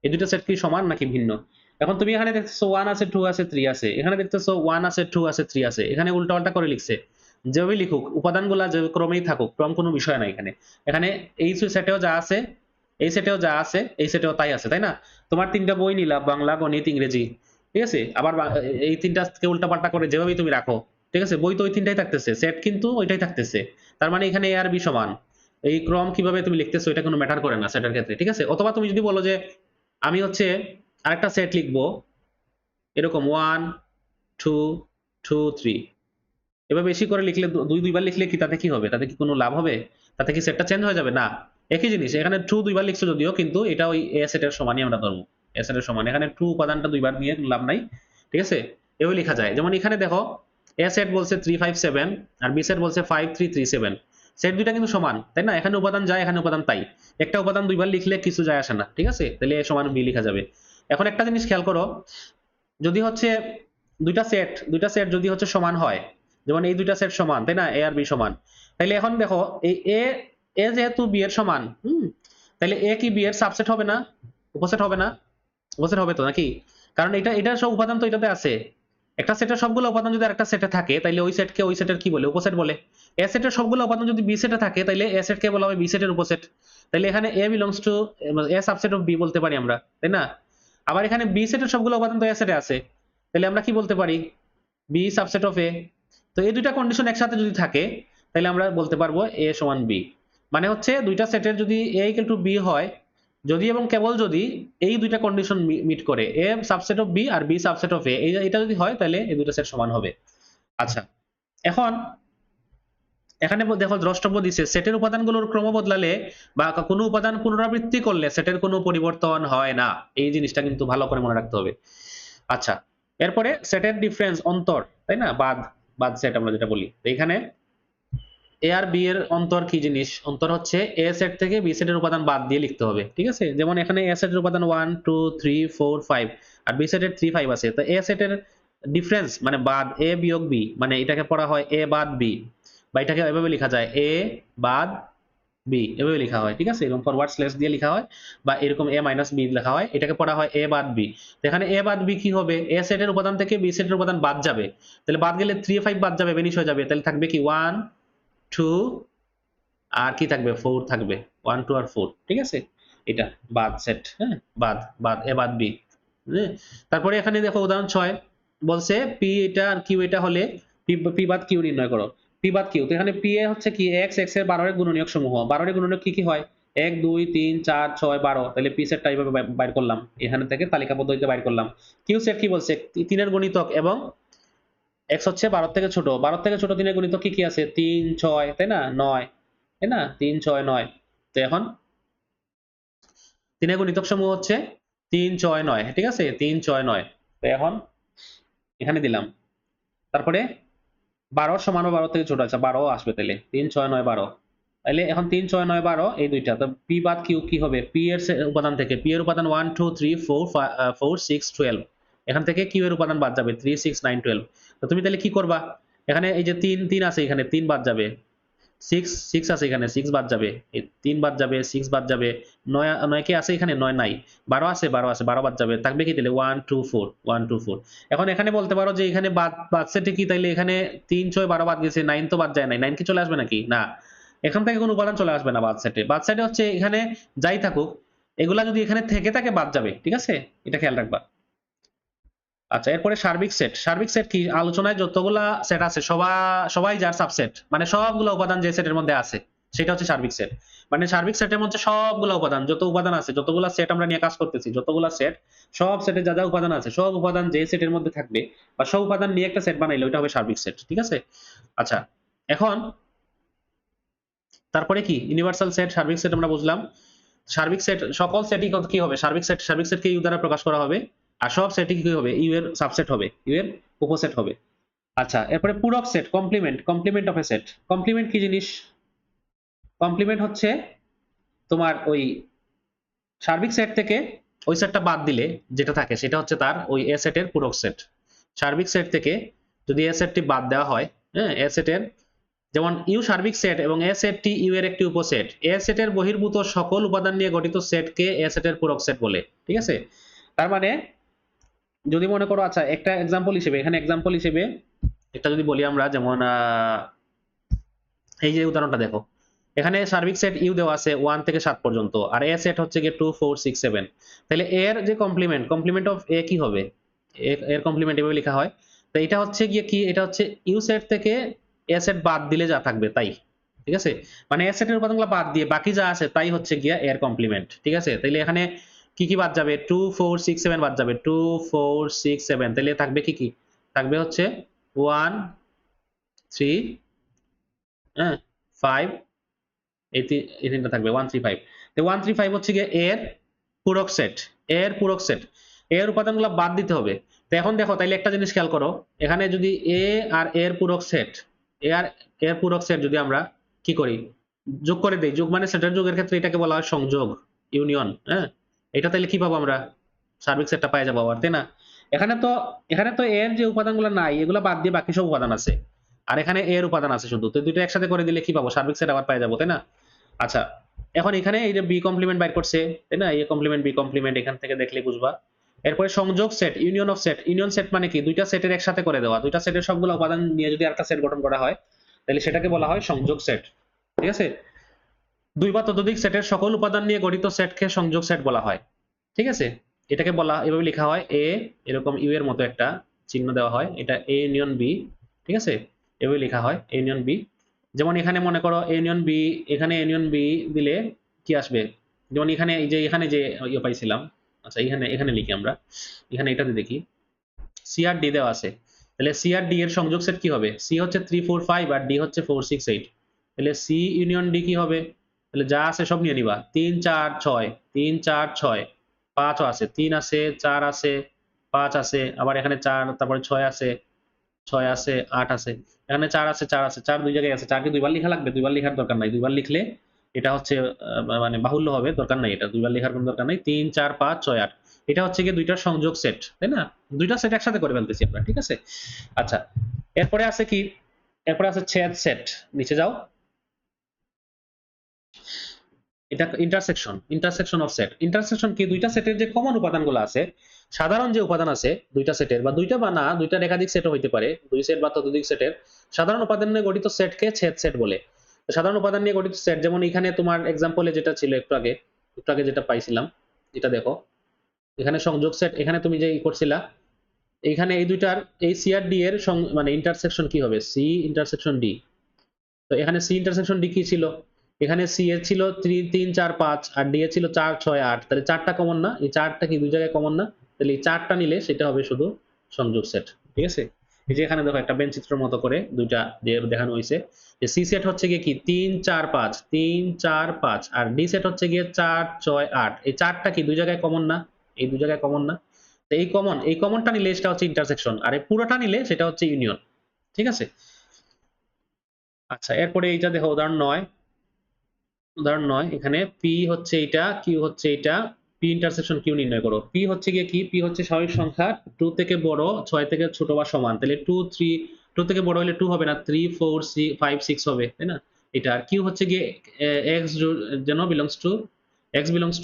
এই দুটো সেট কি সমান নাকি ভিন্ন। এখন তুমি এখানে দেখতেছো 1 আছে 2 আছে 3 আছে, এখানে দেখতেছো 1 আছে 2 আছে 3 আছে, এখানে উল্টাপাল্টা করে লিখছে, যেভাবে লিখুক উপাদানগুলা যে ক্রমেই থাকুক, ক্রম কোনো বিষয় না এখানে। এখানে এই সেটেও যা আছে, এই সেটেও যা আছে, এই সেটেও তাই আছে, তাই না। তোমার তিনটা বই নিলা, বাংলা গণিত ইংরেজি, ঠিক আছে, আবার এই তিনটাকে উল্টাপাল্টা করে যেভাবেই তুমি রাখো, ঠিক আছে, বই তো ওই তিনটাই থাকতেছে, সেট কিন্তু ওইটাই থাকতেছে, তার মানে এখানে এ আর বি সমান, এই ক্রম কিভাবে তুমি লিখতেছো এটা কোনো ম্যাটার করে না সেটার ক্ষেত্রে, ঠিক আছে? অথবা তুমি যদি বলো যে আমি হচ্ছে আরেকটা সেট লিখবো এরকম 1 2 2 3, এবার বেশি করে লিখলে দুইবার লিখলে কি তাতে কি হবে? তাতে কি কোনো লাভ হবে? তাতে কি সেটটা চেঞ্জ হয়ে যাবে? না, একই জিনিস। এখানে ট্রু দুইবার লিখছো যদিও, কিন্তু এটা ওই এ সেটের সমানই আমরা ধরবো। এ সেটের সমান, এখানে ট্রু উপাদানটা দুইবার নিয়ে লাভ নাই, ঠিক আছে? এভাবে লেখা যায়। যেমন এখানে দেখো এ সেট বলছে 357 আর বি সেট বলছে 5337, সেট দুইটা কিন্তু সমান, তাই না? এখানে উপাদান যায়, এখানে উপাদান তাই। একটা উপাদান দুইবার লিখলে কিছু যায় আসে না, ঠিক আছে? তাহলে এ সমান বি লেখা যাবে। এখন একটা জিনিস খেয়াল করো, যদি হচ্ছে দুইটা সেট যদি হচ্ছে সমান হয়, যেমন এই দুইটা সেট সমান, তাই না? এ আর বি সমান, তাহলে এখন দেখো এই এ যেহেতু বি এর সমান, তাহলে এ কি বি এর সাবসেট হবে না? উপসেট হবে না? উপসেট হবে তো নাকি? কারণ এটা সব উপাদান তো এটাতে আছে। একটা সেটের সবগুলো উপাদান যদি আরেকটা সেটে থাকে, তাহলে ওই সেটকে ওই সেটের কি বলে? উপসেট বলে। এ সেটের সবগুলো উপাদান যদি বি সেটে থাকে, তাহলে এ সেটকে বলা হবে বি সেটের উপসেট। তাহলে এখানে A belongs to A subset of B বলতে পারি আমরা, তাই না? আবার এখানে বি সেটের সবগুলো উপাদান তো এ সেটে আছে, তাহলে আমরা কি বলতে পারি? বি সাবসেট অফ এ। তো এই দুইটা কন্ডিশন একসাথে যদি থাকে, তাহলে আমরা বলতে পারবো এ সমান বি। মানে হচ্ছে দুইটা সেটের যদি এ ইকুয়াল টু বি হয়, যদি এবং কেবল যদি এই দুইটা কন্ডিশন মিট করে, এ সাবসেট অফ বি আর বি সাবসেট অফ এ, এটা যদি হয় তাহলে এই দুইটা সেট সমান হবে। আচ্ছা, এখন এখানে দেখো দ্রষ্টব্য দিছে সেটের উপাদানগুলোর ক্রম বদলালে বা কোনো উপাদান পুনরাবৃত্তি করলে সেটের কোনো পরিবর্তন হয় না। এই জিনিসটা কিন্তু ভালো করে মনে রাখতে হবে। আচ্ছা, এরপরে সেটের ডিফারেন্স, অন্তর, তাই না? বাদ, বাদ সেট আমরা যেটা বলি। তো এখানে এ আর বি এর অন্তর কি জিনিস? অন্তর হচ্ছে এ সেট থেকে বি সেটের উপাদান বাদ দিয়ে লিখতে হবে, ঠিক আছে? যেমন এখানে এ সেটের উপাদান 1 2 3 4 5 আর বি সেটের 3 5 আছে। তো এ সেটের ডিফারেন্স মানে বাদ, এ বিয়োগ বি, মানে এটাকে পড়া হয় এ বাদ বি, বা এটাকে এভাবে লেখা যায় এ বাদ বি, এভাবে লেখা হয়, ঠিক আছে? এরকম ফরওয়ার্ড স্ল্যাশ দিয়ে লেখা হয়, বা এরকম এ মাইনাস বি লেখা হয়, এটাকে পড়া হয় এ বাদ বি। তো এখানে এ বাদ বি কি হবে? এ সেটের উপাদান থেকে বি সেটের উপাদান বাদ যাবে, তাহলে বাদ গেলে 3 5 বাদ যাবে, বেনিশ হয়ে যাবে, তাহলে থাকবে কি 1 2 আর কি থাকবে? 4 থাকবে, 1 2 আর 4, ঠিক আছে? এটা বাদ সেট, হ্যাঁ, বাদ বাদ এ বাদ বি। তারপরে এখানে দেখো উদাহরণ 6 বলছে পি এটা আর কিউ এটা হলে পি বাদ কিউ নির্ণয় করো। পি বাদ কিউ, তো এখানে পি এ হচ্ছে কি এক্স, এক্স এর 12 এর গুণনীয়ক সমূহ। 12 এর গুণনীয়ক কি কি হয়? 1 2 3 4 6 12, তাহলে পি সেটটা এইভাবে বাইর করলাম, এখানে থেকে তালিকা পদ্ধতিতে বাইর করলাম। কিউ সেট কি বলছে? 3 এর গুণিতক এবং এক্স হচ্ছে 12 থেকে ছোট, 12 থেকে ছোট 3 এর গুণিতক কি কি আছে? 3 6, তাই না? 9, তাই না? 3 6 9। তো এখন 3 এর গুণিতক সমূহ হচ্ছে 3 6 9, ঠিক আছে? 3 6 9। তো এখন এখানে দিলাম, তারপরে 12 সমান 12 থেকে ছোট, আচ্ছা 12 আসবে, তাহলে 3 6 9 12, তাহলে এখন 3 6 9 12 এই দুইটা। তো পি বাদ কিউ কি হবে? পি এর উপাদান থেকে, পি এর উপাদান 1 2 3 4 4 6 12, এখান থেকে কিউ এর উপাদান বাদ যাবে 3 6 9 12। তো তুমি তাহলে কি করবা? এখানে এই যে 3 3 আছে, এখানে 3 বাদ যাবে, 6 6 আছে, এখানে 6 বাদ যাবে, 3 বাদ যাবে, 6 বাদ যাবে, 9 9 কি আছে এখানে? 9 নাই, 12 আছে, 12 আছে, 12 বাদ যাবে, থাকবে কি তাহলে 1 2 4 1 2 4। এখন এখানে বলতে পারো যে এখানে বাদ বাদ সেটে কি, তাইলে এখানে 3 6 12 বাদ গেছে, 9 তো বাদ যায় নাই, 9 কি চলে আসবে নাকি? না, এখান থেকে কোনো উপাদান চলে আসবে না বাদ সেটে। বাদ সেটে হচ্ছে এখানে যাই থাকুক, এগুলা যদি এখানে থেকে থাকে বাদ যাবে, ঠিক আছে? এটা খেয়াল রাখবা। আচ্ছা, এরপরে সার্বিক সেট। সার্বিক সেট কি? আলোচনায় যতগুলা সেট আছে সবাই যার সাবসেট, মানে সবগুলো উপাদান যে সেটের মধ্যে আছে সেটা হচ্ছে সার্বিক সেট। মানে সার্বিক সেটের মধ্যে সবগুলো উপাদান, যত উপাদান আছে, যতগুলা সেট আমরা নিয়ে কাজ করতেছি, যতগুলা সেট, সব সেটে যা যা উপাদান আছে, সব উপাদান যে সেটের মধ্যে থাকবে বা সব উপাদান নিয়ে একটা সেট বানাইলে ওটা হবে সার্বিক সেট, ঠিক আছে? আচ্ছা, এখন তারপরে কি ইউনিভার্সাল সেট, সার্বিক সেট আমরা বুঝলাম। সার্বিক সেট, সকল সেটই কি হবে? সার্বিক সেটকে ইউ দ্বারা প্রকাশ করা হবে, আর সব সেটই কি হবে? ইউ এর সাবসেট হবে, ইউ এর উপসেট হবে। আচ্ছা, এরপরে পূরক set, complement, complement of A set. Complement কি জিনিস? কমপ্লিমেন্ট হচ্ছে তোমার ওই সার্বিক সেট থেকে ওই সেটটা বাদ দিলে যেটা থাকে সেটা হচ্ছে তার ওই এ সেটের পূরক সেট। সার্বিক সেট থেকে যদি এ সেটটি বাদ দেওয়া হয়, হ্যাঁ, এ সেটের, যেমন ইউ সার্বিক সেট এবং এ সেটটি ইউ এর একটি উপসেট, এ সেটের বহির্ভূত সকল উপাদান নিয়ে গঠিত সেটকে এ সেটের পূরক সেট বলে, ঠিক আছে? তার মানে যদি মনে করো, আচ্ছা একটা এক্সাম্পল হিসেবে, এখানে এক্সাম্পল হিসেবে একটা যদি বলি আমরা, যেমন এই যে উদাহরণটা দেখো, এখানে সার্বিক সেট ইউ দেওয়া আছে 1 থেকে 7 পর্যন্ত, আর এ সেট হচ্ছে গিয়ে 2 4 6 7। তাহলে এর যে কমপ্লিমেন্ট, কমপ্লিমেন্ট অফ এ কি হবে? এর কমপ্লিমেন্ট এভাবে লেখা হয়। তো এটা হচ্ছে গিয়ে কি, এটা হচ্ছে ইউ সেট থেকে এ সেট বাদ দিলে যা থাকবে তাই, ঠিক আছে, মানে এ সেটের উপাদানগুলো বাদ দিয়ে বাকি যা আছে তাই হচ্ছে গিয়া এর কমপ্লিমেন্ট। ঠিক আছে, তাইলে এখানে কি কি বাদ যাবে? 2 4 6 7 বাদ যাবে, 2 4 6 7, তাইলে থাকবে কি কি? থাকবে হচ্ছে 1 3 হ্যাঁ 5, এই তিনটা থাকবে 1 3 5। তো 1 3 5 হচ্ছে গিয়ে এর পূরক সেট, এর পূরক সেট, এর উপাদানগুলো বাদ দিতে হবে। তো এখন দেখো তাইলে একটা জিনিস খেয়াল করো, এখানে যদি এ আর এর পূরক সেট, এ আর এর পূরক সেট যদি আমরা কি করি, যোগ করে দেই, যোগ মানে সেটের যোগের ক্ষেত্রে এটাকে বলা হয় সংযোগ, ইউনিয়ন। হ্যাঁ, এটা তাইলে কি পাবো আমরা? সার্বিক সেটটা পাই যাবো আবার, তাই না? এখানে তো এর যে উপাদানগুলো নাই এগুলো বাদ দিয়ে বাকি সব উপাদান আছে, আর এখানে এর উপাদান আছে শুধু, তো দুটো একসাথে করে দিলে কি পাবো? সার্বিক সেট আবার পাই যাবো, তাই না? আচ্ছা, এখন এখানে এই যে বি কমপ্লিমেন্ট বাইর করছে, তাই না? এ কমপ্লিমেন্ট বি কমপ্লিমেন্ট এখান থেকে দেখলে বুঝবা। এরপরে সংযোগ set, union of set. Union set মানে কি? দুইটা সেটের একসাথে করে দেওয়া, দুইটা সেটের সবগুলো উপাদান নিয়ে যদি একটা সেট গঠন করা হয় তাহলে সেটাকে বলা হয় সংযোগ সেট। ঠিক আছে, দুই বা ততোধিক সেটের সকল উপাদান নিয়ে গঠিত সেটকে সংযোগ সেট বলা হয়। ঠিক আছে, এটাকে বলা এভাবে লেখা হয়, এ এরকম ইউ এর মতো একটা চিহ্ন দেওয়া হয়, এটা এ ইউনিয়ন বি। ঠিক আছে, এভাবে লেখা হয় এ ইউনিয়ন বি। যেমন এখানে মনে করো এ ইউনিয়ন বি, এখানে এ ইউনিয়ন বি দিলে কি আসবে? যেমন এখানে এই যে এখানে যে ইয়ে পাইছিলাম, আচ্ছা এখানে এখানে লিখি আমরা, এখানে এটাতে দেখি সি আর ডি দেওয়া আছে, তাহলে সি আর ডি এর সংযোগ সেট কি হবে? সি হচ্ছে 3 4 5 আর ডি হচ্ছে 4 6 8, তাহলে সি ইউনিয়ন ডি কি হবে? তাহলে যা আছে সব নিয়ে নিবা, 3 4 6, 3 4 6, 5 আছে, 3 আছে, 4 আছে, 5 আছে, আবার এখানে 4, তারপরে 6 আছে, 6 আছে, 8 আছে, এখানে 4 আছে, 4 আছে, 4 দুই জায়গায় আছে, 4 কি দুইবার লেখা লাগবে? দুইবার লেখার দরকার নাই, দুইবার লিখলে এটা হচ্ছে মানে বাহুল্য হবে, দরকার নাই, এটা দুইবার লেখার কোনো দরকার নাই। 3 4 5 6 8, এটা হচ্ছে গিয়ে দুইটার সংযোগ সেট, তাই না? দুইটা সেট একসাথে করে ফেলতেছি আমরা, ঠিক আছে? আচ্ছা, এরপরে আছে কি? এরপরে আছে ছেদ সেট, নিচে যাও। এটা intersection, intersection of set. Intersection কি? দুইটা সেটের যে কমন উপাদানগুলো আছে, সাধারণ যে উপাদান আছে দুইটা সেটের, বা দুইটা বা না দুইটার একাধিক সেটও হইতে পারে, দুই সেট বা ততোধিক সেটের সাধারণ উপাদান নিয়ে গঠিত সেটকে ছেদ সেট বলে। সাধারণ উপাদান নিয়ে গঠিত সেট, যেমন এখানে তোমার এক্সাম্পলে যেটা ছিল একটু আগে যেটা পাইছিলাম, এটা দেখো, এখানে সংযোগ সেট, এখানে তুমি যে করছিলা, এইখানে এই দুইটার এই সি আর ডি এর মানে ইন্টারসেকশন কি হবে? C intersection D. তো এখানে সি ইন্টারসেকশন ডি কি ছিল? এখানে সি এর ছিল 3 4 5 আর ডি এর ছিল 4 6 8, তাহলে চারটা কমন না? এই চারটা কি দুই জায়গায় কমন না? তাহলে এই চারটা নিলে সেটা হবে শুধু সংযোগ সেট। ঠিক আছে, এই যে এখানে দেখো একটা বেঞ্চিত্রের মতো করে দুইটা দিয়ে দেখানো হয়েছে, যে সি সেট হচ্ছে গিয়ে কি 3 4 5, 3 4 5, আর ডি সেট হচ্ছে গিয়ে 4 6 8, এই চারটা কি দুই জায়গায় কমন না? এই দুই জায়গায় কমন না? তো এই কমনটা নিলে সেটা হচ্ছে ইন্টারসেকশন, আর এই পুরোটা নিলে সেটা হচ্ছে ইউনিয়ন। ঠিক আছে, আচ্ছা এরপরে এইটা দেখো উদাহরণ 9, এখানে পি হচ্ছে এটা, কিউ হচ্ছে এটা, পি ইন্টারসেকশন কিউ নির্ণয় করো। পি হচ্ছে গিয়ে কি? পি হচ্ছে স্বাভাবিক সংখ্যা 2 থেকে বড়, 6 থেকে ছোট বা সমান, তাহলে 2 থেকে বড় হলে 2 হবে না, 3 4 5 6 হবে, তাই না? এটা। আর কিউ হচ্ছে গিয়ে এক্স যেন বিলংস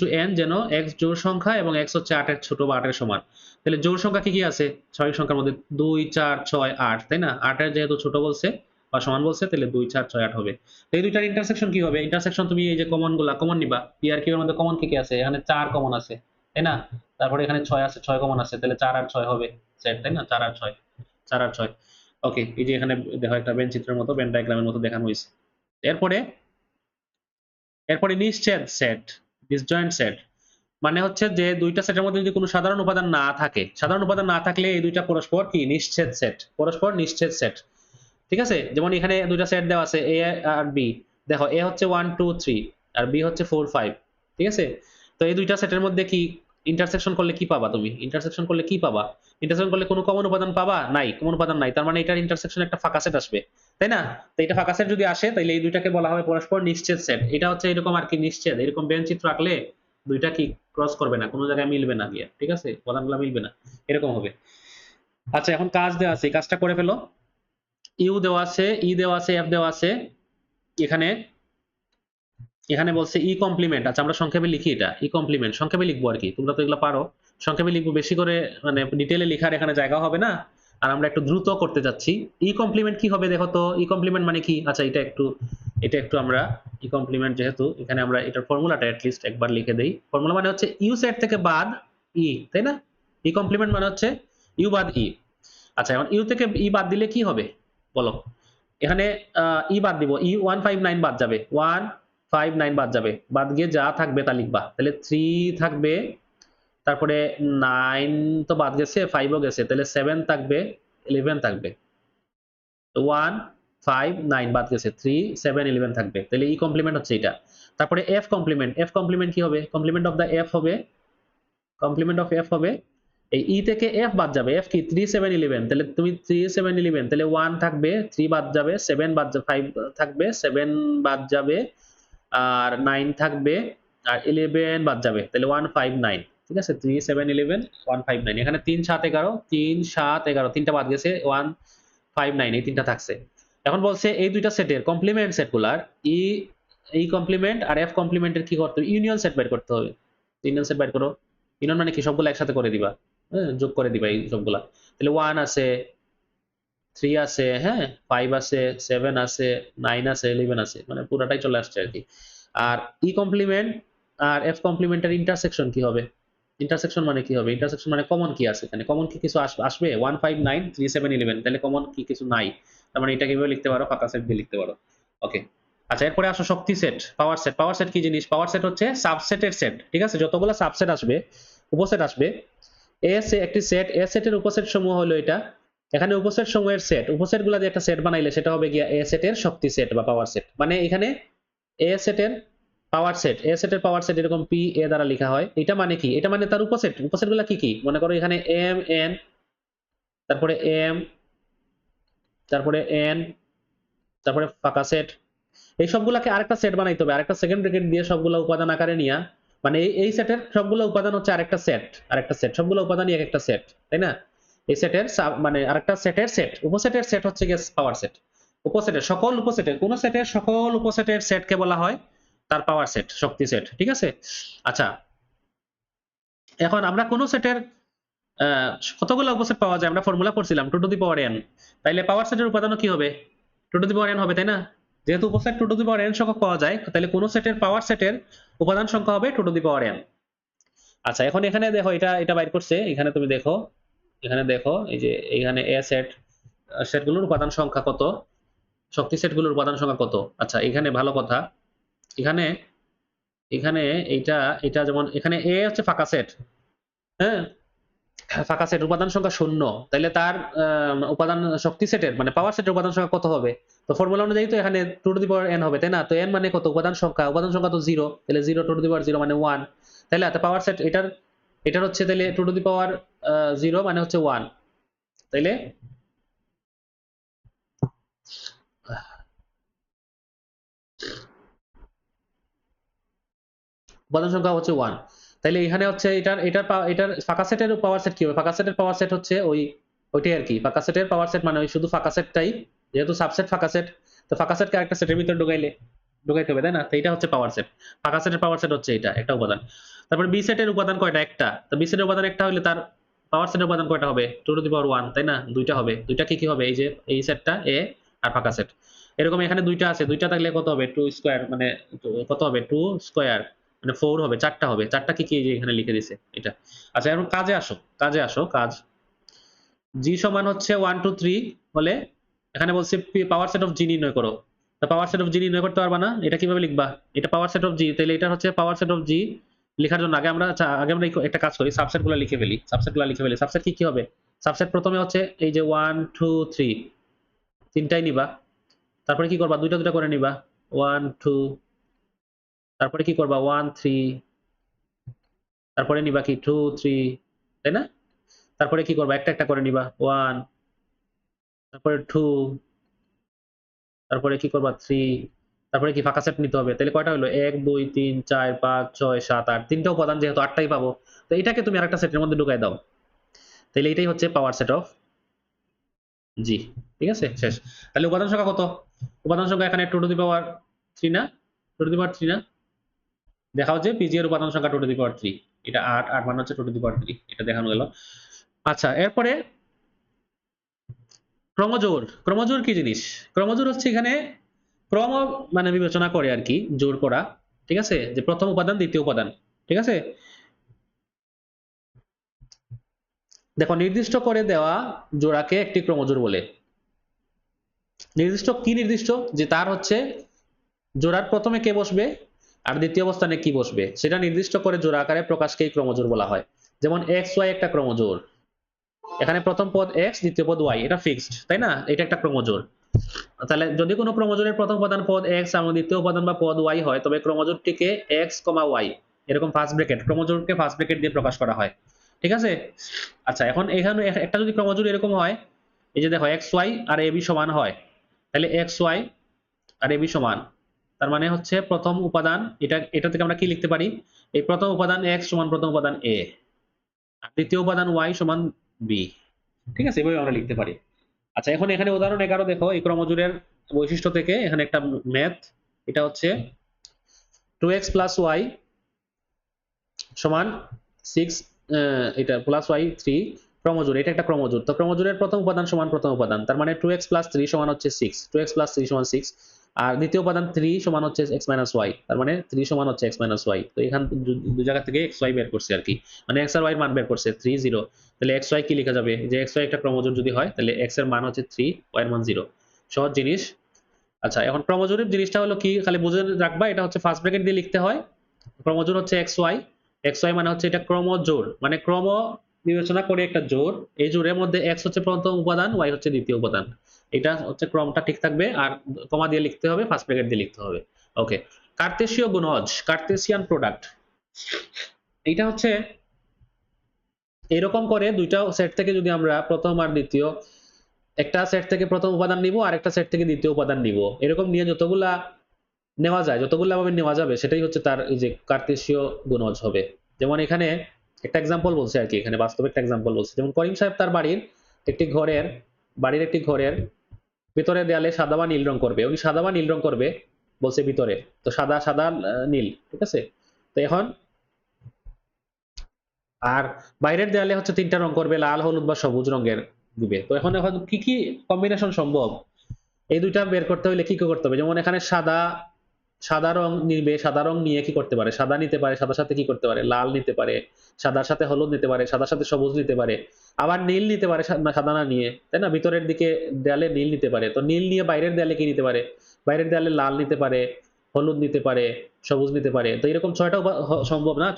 টু এন, যেন এক্স জোড় সংখ্যা এবং এক্স হচ্ছে 8 এর ছোট বা 8 এর সমান। তাহলে জোড় সংখ্যা কি কি আছে স্বাভাবিক সংখ্যার মধ্যে? 2 4 6 8, তাই না? 8 এর যেহেতু ছোট বলছে বা সমান বলছে, তাহলে 2 4 6 8 হবে। তো এই দুইটার ইন্টারসেকশন কি হবে? ইন্টারসেকশন তুমি এই যে কমন নিবা, পি আর কিউ এর মধ্যে কমন কি কি আছে? এখানে 4 কমন আছে, তাই না? তারপরে এখানে 6 আছে, 6 কমন আছে, তাহলে 4 আর 6 হবে সেট, তাই না? 4 আর 6, 4 আর 6। ওকে, এই যে এখানে দেখো একটা বেন চিত্রের মতো, বেন ডায়াগ্রামের মতো দেখানো হয়েছে। এরপরে এরপরে নিশ্ছেদ সেট, ডিসজয়েন্ট সেট, মানে হচ্ছে যে দুইটা সেটের মধ্যে যদি কোনো সাধারণ উপাদান না থাকে, সাধারণ উপাদান না থাকলে এই দুইটা পরস্পর কি নিশ্ছেদ সেট, পরস্পর নিশ্ছেদ সেট। ঠিক আছে, যেমন এখানে দুইটা সেট দেওয়া আছে এ আর বি, দেখো এ হচ্ছে 1 2 3 আর বি হচ্ছে 4 5। ঠিক আছে, তো এই দুইটা সেটের মধ্যে কি ইন্টারসেকশন করলে কি পাবা? তুমি ইন্টারসেকশন করলে কি পাবা? ইন্টারসেকশন করলে কোনো কমন উপাদান পাবা? নাই, কমন উপাদান নাই, তার মানে এটার ইন্টারসেকশন একটা ফাঁকা সেট আসবে, তাই না? তো এটা ফাঁকা সেট যদি আসে তাহলে এই দুইটাকে বলা হবে পরস্পর নিশ্ছেদ সেট। এটা হচ্ছে এরকম আর কি, নিশ্ছেদ, এরকম বেন চিত্র আঁকলে দুইটা কি ক্রস করবে না, কোনো জায়গায় মিলবে না গিয়ে, ঠিক আছে, উপাদানগুলো মিলবে না, এরকম হবে। আচ্ছা, এখন কাজ দেওয়া আছে, এই কাজটা করে ফেলো। ইউ দেওয়া আছে, ই দেওয়া আছে, এফ দেওয়া আছে, এখানে এখানে বলছে ই কমপ্লিমেন্ট। আচ্ছা, আমরা সংক্ষেপে লিখি, এটা ই কমপ্লিমেন্ট সংক্ষেপে লিখবো আর কি, তোমরা তো এগুলো পারো, সংক্ষেপে লিখবো, বেশি করে মানে ডিটেলে লেখার এখানে জায়গা হবে না, আর আমরা একটু দ্রুত করতে যাচ্ছি। ই কমপ্লিমেন্ট কি হবে দেখো তো, ই কমপ্লিমেন্ট মানে কি? আচ্ছা, এটা একটু আমরা ই কমপ্লিমেন্ট, যেহেতু এখানে আমরা এটার ফর্মুলাটা লিস্ট একবার লিখে দেই। ফর্মুলা মানে হচ্ছে ইউ সেট থেকে বাদ ই, তাই না? ই কমপ্লিমেন্ট মানে হচ্ছে ইউ বাদ ই। আচ্ছা, এখন ইউ থেকে ই বাদ দিলে কি হবে বলো? এখানে ই বাদ দিব, ই 159 বাদ যাবে, 159 বাদ যাবে, বাদ গিয়ে যা থাকবে তা লিখবা। তাহলে 3 থাকবে, তারপরে 9 তো বাদ গেছে, 5ও গেছে, তাহলে 7 থাকবে, 11 থাকবে। 1 5 9 বাদ গেছে, 3 7 11 থাকবে। তাহলে ই কমপ্লিমেন্ট হচ্ছে এটা। তারপরে এফ কমপ্লিমেন্ট, এফ কমপ্লিমেন্ট কি হবে? কমপ্লিমেন্ট অফ দা এফ হবে, কমপ্লিমেন্ট অফ এফ হবে, এই ই থেকে এফ বাদ যাবে, এফ কি 3 7 11, তাহলে তুমি 3 7 11, তাহলে 1 থাকবে, 3 বাদ যাবে, 7 বাদ যাবে, 5 থাকবে, 7 বাদ যাবে, আর 9 থাকবে, আর 11 বাদ যাবে, তাহলে 159। ঠিক আছে, 3 7 11 159। এখানে 3 7 11, 3 7 11, তিনটা বাদ গেছে, 159, এই তিনটা থাকছে। এখন বলছে এই দুইটা সেটের কমপ্লিমেন্ট সেটগুলার ই ই কমপ্লিমেন্ট আর এফ কমপ্লিমেন্টের কি করতে হবে? ইউনিয়ন সেট বের করতে হবে। ইউনিয়ন সেট বের করো। ইউনিয়ন মানে কি? সবগুলো একসাথে করে দিবা, হ্যাঁ, যোগ করে দিবা এই সবগুলা। তাহলে 1 আছে, 3 আছে, হ্যাঁ, 5 আছে, 7 আছে, 9 আছে, 11 আছে, মানে পুরাটাই চলে আসছে আর কি। আর ই কমপ্লিমেন্ট আর এফ কমপ্লিমেন্টের ইন্টারসেকশন কি হবে? ইন্টারসেকশন মানে কি হবে? ইন্টারসেকশন মানে কমন কি আছে এখানে? কমন কি কিছু আসবে? 159 3 7 11, তাহলে কমন কি কিছু নাই। তার মানে এটা কিভাবে লিখতে পারো? ফাঁকা সেট দিয়ে লিখতে পারো। ওকে, আচ্ছা, এরপরে আসো শক্তি set, power set. Power set কি জিনিস? পাওয়ার সেট হচ্ছে সাবসেটের সেট। ঠিক আছে, যতগুলো সাবসেট আসবে, উপসেট আসবে, একটি সেট, এ সেটের উপসেট সমূহ হলো এটা। এখানে উপসেট সমূহের সেট, উপসেট গুলা দিয়ে একটা সেট বানাইলে সেটা হবে গিয়া এ সেটের শক্তি সেট বা পাওয়ার সেট। মানে এখানে এ সেটের পাওয়ার সেট, এ সেটের পাওয়ার সেট এরকম পি এ দ্বারা লেখা হয়। এটা মানে কি? এটা মানে তার উপসেট। উপসেট গুলা কি কি? মনে করো এখানে এম এন, তারপরে এম, তারপরে এন, তারপরে ফাঁকা সেট, এই সবগুলাকে আরেকটা সেট বানাইতে হবে, আরেকটা সেকেন্ড ব্র্যাকেট দিয়ে সবগুলা উপাদান আকারে নিয়া, মানে এই সেটের সবগুলো উপাদান হচ্ছে আরেকটা সেট, আরেকটা সেট, সবগুলো উপাদানই এক একটা সেট, তাই না? এই সেটের মানে আরেকটা সেটের সেট, উপসেটের সেট হচ্ছে গিয়ে পাওয়ার সেট। উপসেটের সকল উপসেটের, কোন সেটের সকল উপসেটের সেটকে বলা হয় তার পাওয়ার সেট, শক্তি সেট। ঠিক আছে, আচ্ছা, এখন আমরা কোন সেটের কতগুলো উপসেট পাওয়া যায় আমরা ফর্মুলা পড়ছিলাম 2 টু দি পাওয়ার n, তাইলে পাওয়ার সেটের উপাদানও কি হবে? 2 টু দি পাওয়ার n হবে, তাই না? যেহেতু উপসেট 2 টু দি পাওয়ার n সংখ্যক পাওয়া যায়, তাহলে কোন সেটের পাওয়ার সেটের উপাদান সংখ্যা হবে 2 টু দি পাওয়ার n। আচ্ছা, এখন এখানে দেখো, এটা এটা বাইর করছে, এখানে তুমি দেখো, এখানে দেখো, এই যে এখানে এ সেট, সেটগুলোর উপাদান সংখ্যা কত, শক্তি সেটগুলোর উপাদান সংখ্যা কত। আচ্ছা, এখানে ভালো কথা, এখানে এখানে এইটা এটা যেমন এখানে এ হচ্ছে ফাঁকা সেট, হ্যাঁ, ফাঁকা সেট উপাদান সংখ্যা 0, তাহলে তার উপাদান শক্তি সেটের মানে পাওয়ার সেটের উপাদান সংখ্যা কত হবে? তো ফর্মুলা অনুযায়ী তো এখানে 2 টু দি পাওয়ার n হবে, তাই না? তো n মানে কত? উপাদান সংখ্যা, উপাদান সংখ্যা তো 0, তাহলে 0 2 টু দি পাওয়ার 0 মানে 1, তাহলে পাওয়ার সেট এটার এটার হচ্ছে তাহলে 2 টু দি পাওয়ার 0 মানে হচ্ছে 1, তাইলে উপাদান সংখ্যা হচ্ছে 1। তাইলে এখানে হচ্ছে এটার ফাঁকা সেটের পাওয়ার সেট কি হবে? ফাঁকা সেটের পাওয়ার সেট হচ্ছে ওইটাই আর কি। ফাঁকা সেটের পাওয়ার সেট মানে ওই শুধু ফাঁকা সেটটাই, যেহেতু সাবসেট ফাঁকা সেট, তো ফাঁকা সেটকে আরেকটা সেটের ভিতরে ঢুকাইতে হবে, তাই না? তো এটা হচ্ছে পাওয়ার সেট। ফাঁকা সেটের পাওয়ার সেট হচ্ছে এটা একটা উপাদান। তারপর বি সেটের উপাদান কয়টা? একটা। তো বি সেটের উপাদান একটা হলে তার পাওয়ার সেটের উপাদান কয়টা হবে? 2 টু দি পাওয়ার 1, তাই না? দুইটা হবে। দুইটা কি কি হবে? এই যে এই সেটটা এ আর ফাঁকা সেট। এরকম এখানে দুইটা আছে, দুইটা থাকলে কত হবে? 2 স্কয়ার, মানে কত হবে? 2 স্কয়ার মানে 4 হবে, চারটা হবে। চারটা কি কি এই যে এখানে লিখে দিছে এটা। আচ্ছা, এখন কাজে আসো, কাজে আসো, কাজ। জি সমান হচ্ছে 1 2 3 হলে এখানে বলছে পাওয়ার সেট অফ জি নির্ণয় করো। তো পাওয়ার সেট অফ জি নির্ণয় করতে পারবা না? এটা কিভাবে লিখবা? এটা পাওয়ার সেট অফ জি, তাহলে এটা হচ্ছে পাওয়ার সেট অফ জি লেখার জন্য আগে আমরা একটা কাজ করি, সাবসেটগুলো লিখে ফেলি, সাবসেটগুলো লিখে ফেলি। সাবসেট কি কি হবে? সাবসেট প্রথমে হচ্ছে এই যে 1 2 3, তিনটাই নিবা। তারপরে কি করবা? দুইটা দুইটা করে নিবা, 1 2, তারপরে কি করবা? 1 3, তারপরে নিবা কি 2 3, তাই না? তারপরে কি করবা? একটা একটা করে নিবা, 1, তারপরে 2, তারপরে কি করবা? 3, তারপরে কি ফাঁকা সেট নিতে হবে। তাহলে কয়টা হলো? 1 2 3 4 5 6 7 8, তিনটা উপাদান যেহেতু 8টাই পাবো, তো এটাকে তুমি আরেকটা সেটের মধ্যে ঢুকাই দাও। তাহলে এটাই হচ্ছে পাওয়ার সেট অফ জি। ঠিক আছে, শেষ। তাহলে উপাদান সংখ্যা কত? উপাদান সংখ্যা এখানে 2 টু দি পাওয়ার 3 না? 2 টু দি পাওয়ার 3 না? দেখাও যে পিজি এর উপাদান সংখ্যা 2 টু দি পাওয়ার 3। এটা 8, 8 মানে হচ্ছে 2 টু দি পাওয়ার 3, এটা দেখানো গেল। আচ্ছা, এরপরে ক্রমজোড়। ক্রমজোড় কি জিনিস? ক্রমজোড় হচ্ছে এখানে ক্রম মানে বিবেচনা করে আর কি, জোর করা। ঠিক আছে, যে প্রথম উপাদান দ্বিতীয় উপাদান। ঠিক আছে, দেখো নির্দিষ্ট করে দেওয়া জোড়াকে একটি ক্রমজোড় বলে। নির্দিষ্ট কি নির্দিষ্ট যে তার হচ্ছে জোড়ার প্রথমে কে বসবে আর দ্বিতীয় অবস্থানে কি বসবে সেটা নির্দিষ্ট করে জোড়া আকারে প্রকাশকেই ক্রমজোড় বলা হয়। যেমন এক্স ওয়াই একটা ক্রমজোড়, এখানে প্রথম পদ এক্স দ্বিতীয় পদ ওয়াই, এটা ফিক্সড তাই না, এটা একটা ক্রমজোড়। তাহলে যদি কোনো ক্রমজোড়ের প্রথম উপাদান পদ এক্স এবং দ্বিতীয় উপাদান বা পদ ওয়াই হয় তবে ক্রমজোড়টিকে এক্স কমা ওয়াই এরকম ফার্স্ট ব্র্যাকেট, ক্রমজোড়কে ফার্স্ট ব্র্যাকেট দিয়ে প্রকাশ করা হয়। ঠিক আছে। আচ্ছা এখন এখানে একটা যদি ক্রমজোড় এরকম হয়, এই যে দেখো x Y R A B সমান হয়, তাহলে x Y R A B সমান, তার মানে হচ্ছে প্রথম উপাদান এটা থেকে আমরা কি লিখতে পারি, এই প্রথম উপাদান এক্স সমান প্রথম উপাদান এ আর দ্বিতীয় উপাদান ওয়াই সমান বি। ঠিক আছে, এভাবে আমরা লিখতে পারি। আচ্ছা এখন এখানে উদাহরণ 11 দেখো, এই ক্রমজোড়ের বৈশিষ্ট্য থেকে এখানে একটা ম্যাথ, এটা হচ্ছে 2x প্লাস ওয়াই সমান 6, এটা প্লাস ওয়াই 3 ক্রমজোড়, এটা একটা ক্রমজোড়। তো ক্রমজোড়ের প্রথম উপাদান সমান প্রথম উপাদান, তার মানে 2x প্লাস 3 সমান হচ্ছে 6, 2x প্লাস 3 সমান 6, আর দ্বিতীয় উপাদান 3 সমান হচ্ছে x মাইনাস ওয়াই, তার মানে 3 সমান হচ্ছে x মাইনাস ওয়াই। তো এখান দুই জায়গা থেকে x y বের করছে আর কি, মানে x আর y এর মান বের করছে 3 0। তাহলে x y কি লেখা যাবে, যে x y একটা ক্রমজোড় যদি হয় তাহলে x এর মান হচ্ছে 3, y এর মান 0, সহজ জিনিস। আচ্ছা এখন ক্রমজোড়ের জিনিসটা হলো কি, খালি বুঝে রাখবা, এটা হচ্ছে ফার্স্ট ব্র্যাকেট দিয়ে লিখতে হয়। ক্রমজোড় হচ্ছে xy মানে হচ্ছে এটা ক্রমজোড়, মানে ক্রম বিবেচনা করে একটা জোড়, এই জোড়ের মধ্যে x হচ্ছে প্রথম উপাদান, y হচ্ছে দ্বিতীয় উপাদান, এটা হচ্ছে ক্রমটা ঠিক থাকবে, আর কমা দিয়ে লিখতে হবে, ফার্স্ট ব্র্যাকেট দিয়ে লিখতে হবে। ওকে, কার্তেশীয় গুণজ, কার্তেশিয়ান প্রোডাক্ট, এইটা হচ্ছে এরকম করে দুইটা সেট থেকে যদি আমরা প্রথম আর দ্বিতীয়, একটা সেট থেকে প্রথম উপাদান নিব আর একটা সেট থেকে দ্বিতীয় উপাদান নিব, এরকম নিয়ে যতগুলা নেওয়া যায়, যতগুলো ভাবে নেওয়া যাবে সেটাই হচ্ছে তার এই যে কার্তেশীয় গুণজ হবে। যেমন এখানে একটা এক্সাম্পল বলছে আর কি, এখানে বাস্তবে একটা এক্সাম্পল বলছে, যেমন করিম সাহেব তার বাড়ির একটি ঘরের ভিতরে দেয়ালে সাদা বা নীল রং করবে, উনি সাদা বা নীল রং করবে বলছে ভিতরে, তো সাদা সাদা নীল, ঠিক আছে। তো এখন আর বাইরের দেয়ালে হচ্ছে তিনটা রং করবে, লাল হলুদ বা সবুজ রঙের দিবে। তো এখন এখন কি কি কম্বিনেশন সম্ভব, এই দুইটা বের করতে হলে কি কি করতে হবে, যেমন এখানে সাদা সাদা রং নিবে, সাদা রং নিয়ে কি করতে পারে, সাদা নিতে পারে, সাদার সাথে কি করতে পারে, লাল নিতে পারে, সাদার সাথে হলুদ নিতে পারে, সাদার সাথে সবুজ নিতে পারে, আবার নীল নিতে পারে সাদা না নিয়ে, তাই না, ভিতরের দিকে দেয়ালে নীল নিতে পারে, তো নীল নিয়ে বাইরের দেয়ালে কি নিতে পারে, বাইরের দেয়ালে লাল নিতে পারে, হলুদ নিতে পারে, সবুজ নিতে পারে। তো এরকম ছয়টা সম্ভব না,